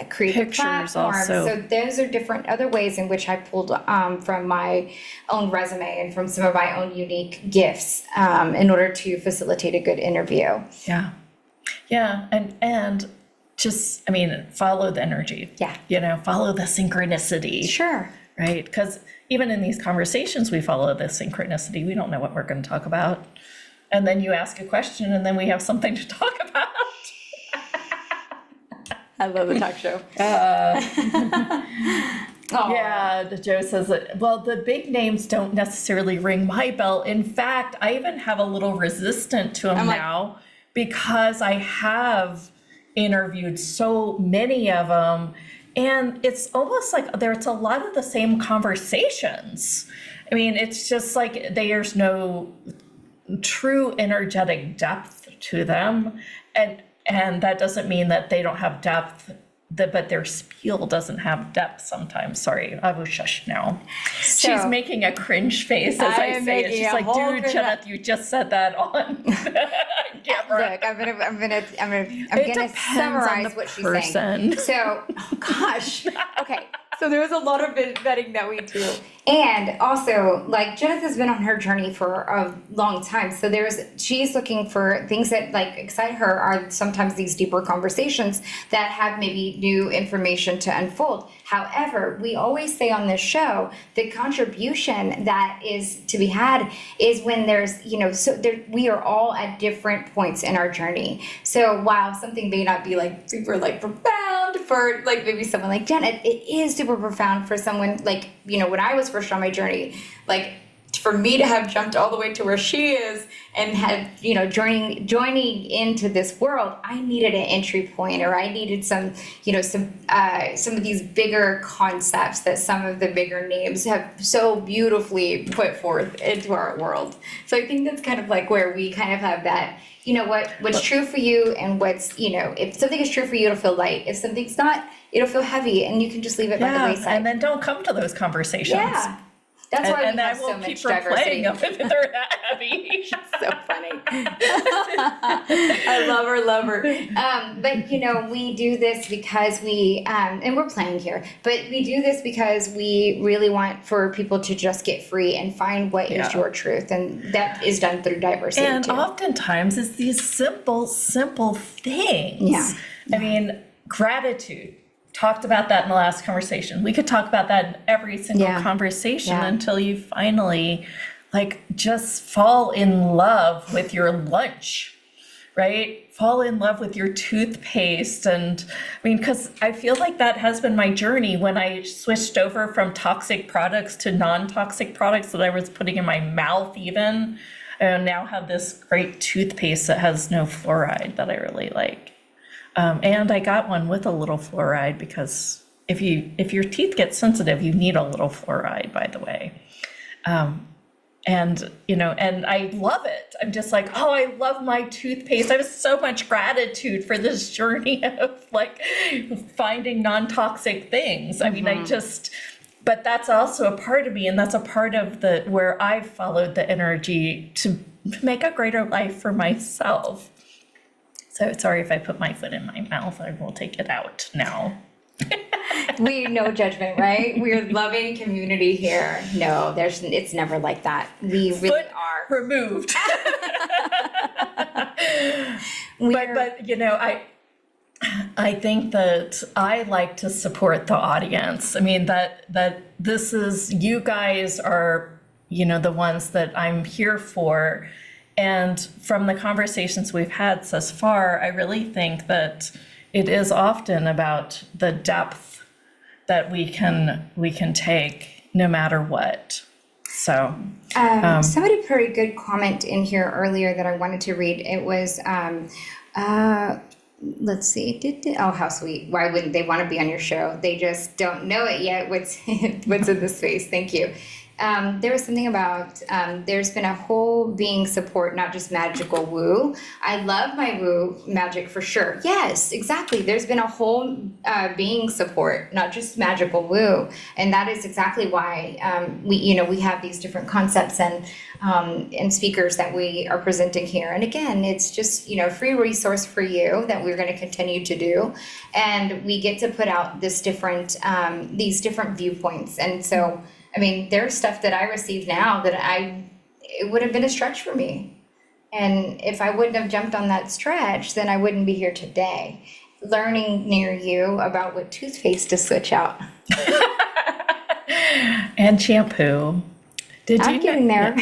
create a platform. Also. So those are different other ways in which I pulled from my own resume and from some of my own unique gifts in order to facilitate a good interview. Yeah. Yeah. And just, follow the energy. Yeah. Follow the synchronicity. Sure. Right? Because even in these conversations, we follow the synchronicity. We don't know what we're going to talk about. And then you ask a question, and then we have something to talk about. I love the talk show. Yeah, Joe says that, well, the big names don't necessarily ring my bell. In fact, I even have a little resistant to them now because I have interviewed so many of them. And it's almost like there's a lot of the same conversations. It's just like there's no true energetic depth to them. And that doesn't mean that they don't have depth, but their spiel doesn't have depth sometimes. Sorry, I will shush now. So, she's making a cringe face as I say it. She's like, dude, Jeneth, you just said that on camera. Look, I'm gonna summarize what she's saying. So, gosh, okay. So there was a lot of vetting that we do. And also, like, Jeneth has been on her journey for a long time. So she's looking for things that like excite her are sometimes these deeper conversations that have maybe new information to unfold. However, we always say on this show, the contribution that is to be had is when there's, we are all at different points in our journey. So while something may not be like super like profound for like maybe someone like Jeneth, it is super profound for someone like, when I was first on my journey, like for me to have jumped all the way to where she is and had, you know, joining into this world, I needed an entry point, or I needed some, you know, some of these bigger concepts that some of the bigger names have so beautifully put forth into our world. So I think that's kind of like where we kind of have that, you know, what's true for you, and what's, you know, if something is true for you, it'll feel light. If something's not, it'll feel heavy, and you can just leave it by the wayside. And then don't come to those conversations. Yeah. That's why we have so much diversity. Them if they're that heavy. So funny. I love her. But you know, we do this because we, and we're playing here, but we do this because we really want for people to just get free and find what is your truth. And that is done through diversity and too. Oftentimes it's these simple things. Yeah. I mean, gratitude. Talked about that in the last conversation. We could talk about that in every single conversation until you finally like just fall in love with your lunch, right? Fall in love with your toothpaste. And I mean, because I feel like that has been my journey when I switched over from toxic products to non-toxic products that I was putting in my mouth even. And now have this great toothpaste that has no fluoride that I really like. And I got one with a little fluoride because if your teeth get sensitive, you need a little fluoride, by the way. And, you know, and I love it. I'm just like, oh, I love my toothpaste. I have so much gratitude for this journey of like finding non-toxic things. I mean, but that's also a part of me, and that's a part of where I've followed the energy to make a greater life for myself. So sorry if I put my foot in my mouth, I will take it out now. We no judgment, right? We're loving community here. No, it's never like that. We really Foot are removed. but you know, I think that I like to support the audience. I mean, that this is, you guys are, you know, the ones that I'm here for. And from the conversations we've had thus far, I really think that it is often about the depth that we can take no matter what. So somebody put a good comment in here earlier that I wanted to read. It was let's see. Oh, how sweet. Why wouldn't they want to be on your show? They just don't know it yet. What's in the space. Thank you. There was something about, there's been a whole being support, not just magical woo. I love my woo magic for sure. Yes, exactly. There's been a whole being support, not just magical woo. And that is exactly why we have these different concepts and speakers that we are presenting here. And again, it's just, free resource for you that we're going to continue to do. And we get to put out these different viewpoints. And so, I mean, there's stuff that I receive now that it would have been a stretch for me. And if I wouldn't have jumped on that stretch, then I wouldn't be here today, learning near you about what toothpaste to switch out. And shampoo. I'm getting there.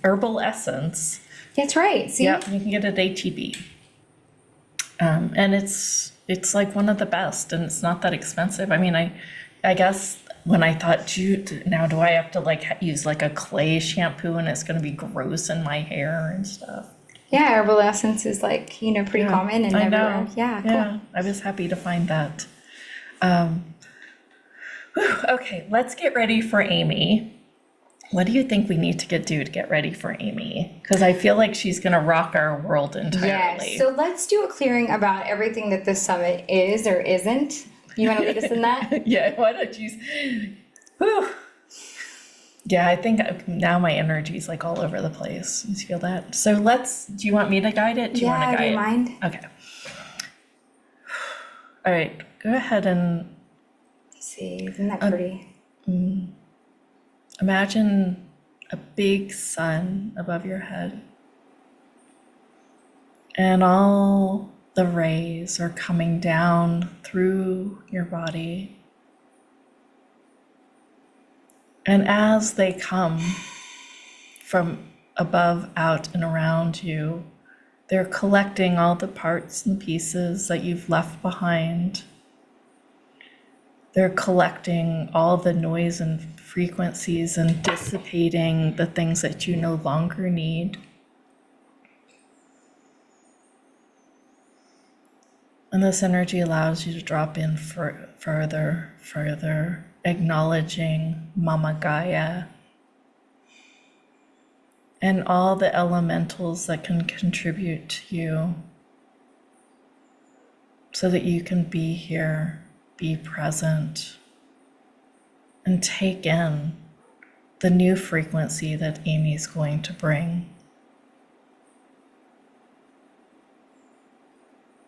Herbal essence. That's right. See? Yep, you can get it at HEB. And it's like one of the best, and it's not that expensive. I mean, I guess when I thought, now do I have to use a clay shampoo and it's going to be gross in my hair and stuff? Yeah, herbal essence is pretty common and everywhere. Yeah, cool. Yeah, I was happy to find that. Okay, let's get ready for Amy. What do you think we need to do to get ready for Amy? Because I feel like she's going to rock our world entirely. Yes, so let's do a clearing about everything that this summit is or isn't. You want to lead us in that? Yeah, why don't you? Whew. Yeah, I think now my energy is all over the place. You feel that? So do you want me to guide it? Do you want to guide do you it? mind? Okay. All right, go ahead and. Let's see, isn't that pretty? Imagine a big sun above your head. And all the rays are coming down through your body. And as they come from above, out, and around you, they're collecting all the parts and pieces that you've left behind. They're collecting all the noise and frequencies and dissipating the things that you no longer need. And this energy allows you to drop in further, acknowledging Mama Gaia and all the elementals that can contribute to you so that you can be here, be present, and take in the new frequency that Amy's going to bring.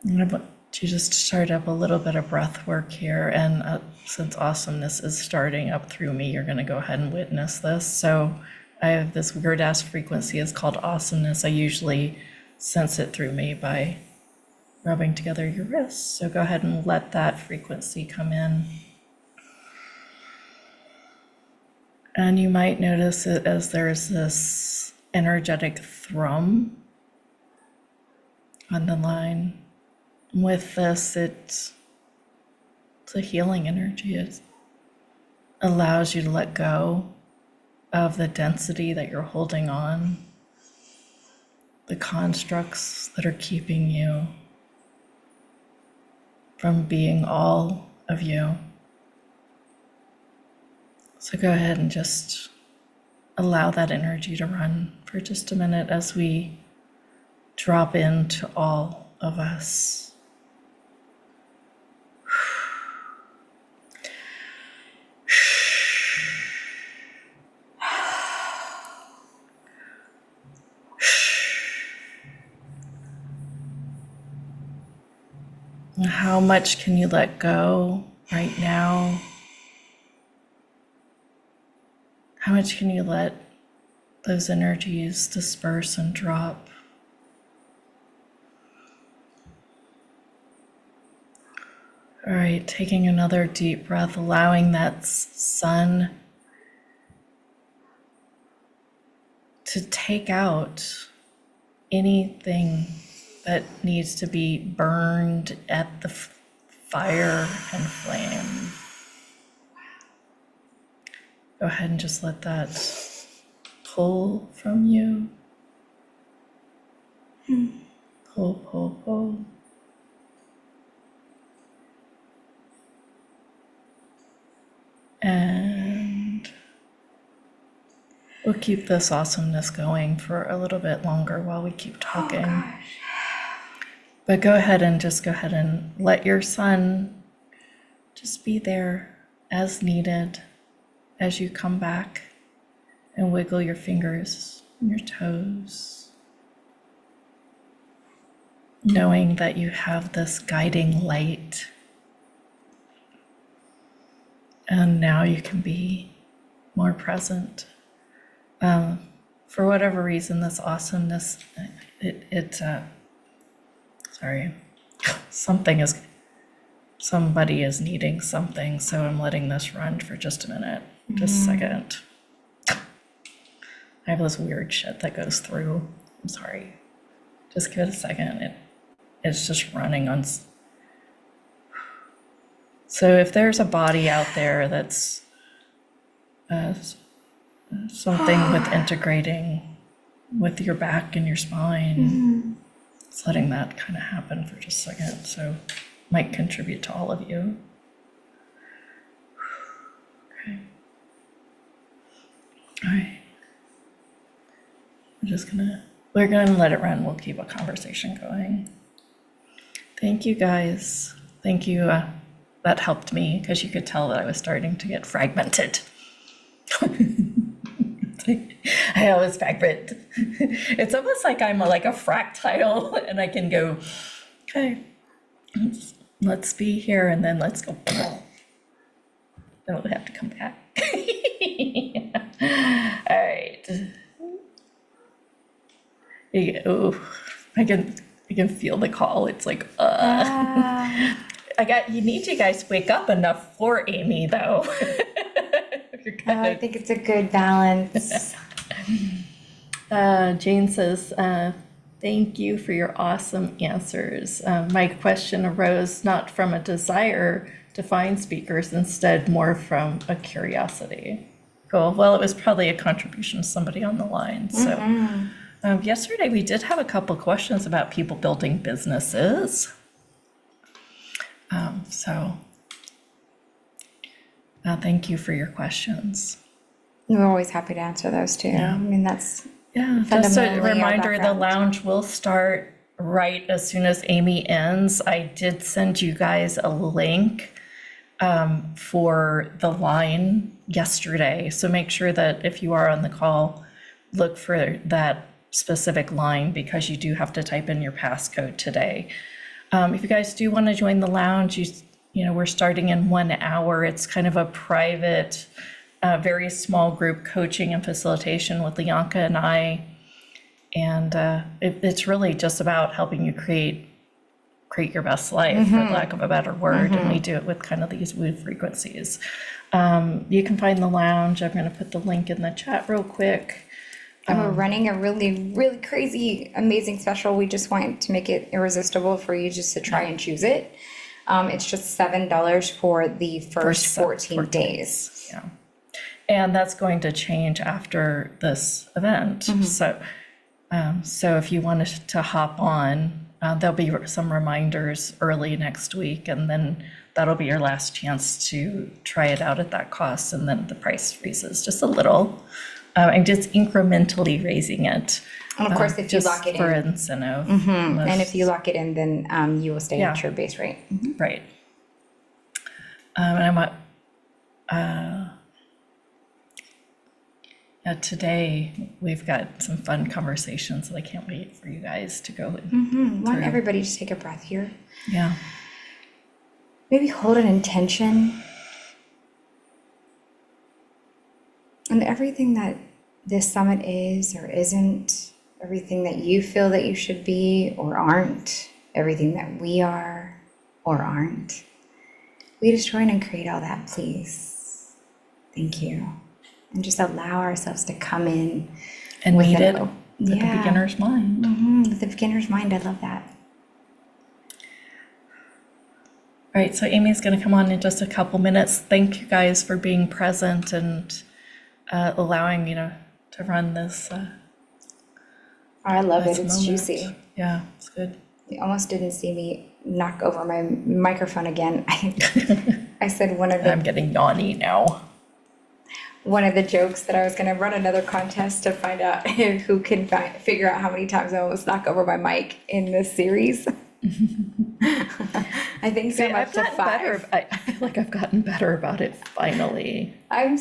I'm going to just start up a little bit of breath work here, and since awesomeness is starting up through me, you're going to go ahead and witness this. So I have this weird ass frequency, it's called awesomeness. I usually sense it through me by rubbing together your wrists. So go ahead and let that frequency come in. And you might notice it as there's this energetic thrum on the line. With this, it's a healing energy. It allows you to let go of the density that you're holding on, the constructs that are keeping you from being all of you. So go ahead and just allow that energy to run for just a minute as we drop into all of us. How much can you let go right now? How much can you let those energies disperse and drop? All right, taking another deep breath, allowing that sun to take out anything that needs to be burned at the fire and flame. Go ahead and just let that pull from you. Pull, pull, pull. And we'll keep this awesomeness going for a little bit longer while we keep talking. Oh, gosh. But go ahead and let your sun just be there as needed as you come back and wiggle your fingers and your toes, knowing that you have this guiding light. And now you can be more present. For whatever reason, this awesomeness, somebody is needing something, so I'm letting this run for just a minute, just a second. I have this weird shit that goes through. I'm sorry. Just give it a second. It's just running on. So if there's a body out there that's something with integrating with your back and your spine, it's letting that kind of happen for just a second. So might contribute to all of you. Okay. All right. We're gonna let it run. We'll keep a conversation going. Thank you guys. Thank you. That helped me because you could tell that I was starting to get fragmented. I always fragment. It's almost like I'm like a fractile and I can go, okay, let's be here and then let's go. Then we'll have to come back. All right. I can feel the call. It's like, you need you guys to wake up enough for Amy, though. I think it's a good balance. Jane says, Thank you for your awesome answers. My question arose not from a desire to find speakers, instead more from a curiosity. Cool. Well, it was probably a contribution to somebody on the line. So yesterday we did have a couple questions about people building businesses. Thank you for your questions. We're always happy to answer those too. Yeah. I mean, that's Yeah, just a fundamentally our reminder, the background. lounge will start right as soon as Amy ends. I did send you guys a link for the line yesterday. So make sure that if you are on the call, look for that specific line, because you do have to type in your passcode today. If you guys do want to join the lounge, you know, we're starting in 1 hour. It's kind of a private, very small group coaching and facilitation with Leonka and I. And it's really just about helping you create your best life, for lack of a better word. And we do it with kind of these woo frequencies. You can find the lounge. I'm going to put the link in the chat real quick. And we're running a really, really crazy, amazing special. We just want to make it irresistible for you just to try and choose it. It's just $7 for the first 14 days. Yeah. And that's going to change after this event. So if you wanted to hop on, there'll be some reminders early next week, and then that'll be your last chance to try it out at that cost. And then the price freezes just a little, and just incrementally raising it. And of course, if you just lock it for in, incentive. and if you lock it in, then you will stay at your base rate. Right. And I want, today we've got some fun conversations that I can't wait for you guys to go in. Want everybody to take a breath here. Yeah. Maybe hold an intention. And everything that this summit is or isn't, everything that you feel that you should be or aren't, everything that we are or aren't, we just join and create all that, please. Thank you. And just allow ourselves to come in And with meet it an with the beginner's mind. with the beginner's mind. I love that. All right, so Amy's going to come on in just a couple minutes. Thank you guys for being present and allowing me to run this. I love it. this It's moment. juicy. Yeah, it's good. You almost didn't see me knock over my microphone again. I said I'm getting yawny now. one of the jokes that I was going to run another contest to find out who can figure out how many times I almost knock over my mic in this series. I think so much to 5. I feel like I've gotten better about it finally. I'm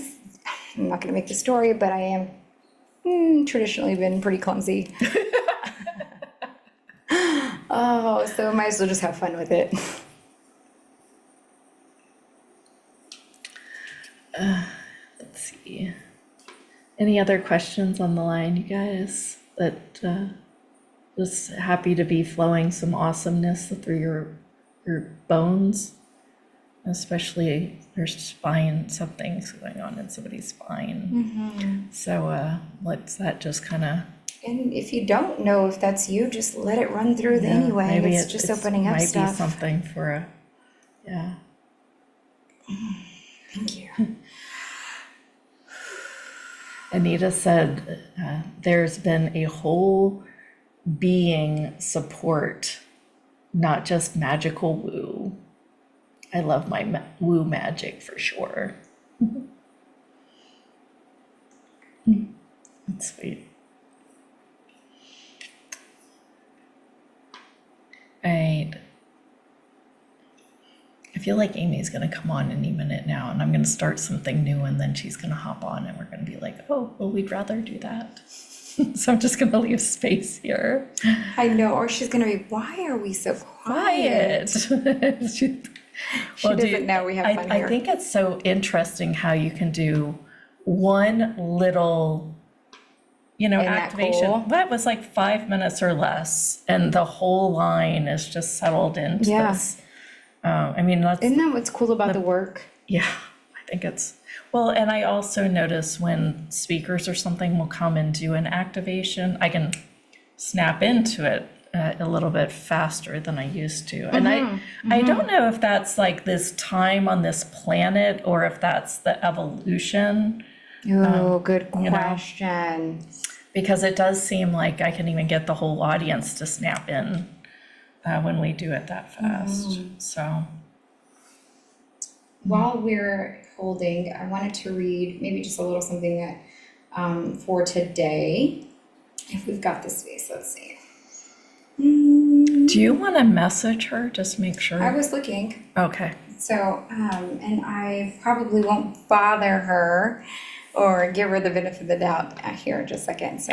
not going to make the story, but I am traditionally been pretty clumsy. Oh, so I might as well just have fun with it. Let's see. Any other questions on the line, you guys? That just happy to be flowing some awesomeness through your bones, especially there's spine. Something's going on in somebody's spine. So let's that just kind of. And if you don't know if that's you, just let it run through anyway. Maybe It's just opening up might stuff. be something for a. Yeah. Thank you. Anita said there's been a whole being support, not just magical woo. I love my woo magic for sure. That's sweet. All right. I feel like Amy's going to come on any minute now, and I'm going to start something new, and then she's going to hop on, and we're going to be like, oh, well, we'd rather do that. So I'm just going to leave space here. I know, or she's going to be, why are we so quiet? She doesn't know we have fun here. I think it's so interesting how you can do one little, Isn't that activation. cool? That was like 5 minutes or less, and the whole line is just settled into this. I mean, that's, Isn't that what's cool about the work? yeah, I think it's, well, and I also notice when speakers or something will come and do an activation, I can snap into it a little bit faster than I used to. And I don't know if that's like this time on this planet or if that's the evolution. Oh, good you know. question. Because it does seem like I can even get the whole audience to snap in when we do it that fast. So While we're holding, I wanted to read maybe just a little something that for today, if we've got the space, let's see. do you want to message her? Just make sure. I was looking, Okay. so, and I probably won't bother her or give her the benefit of the doubt here in just a second, so.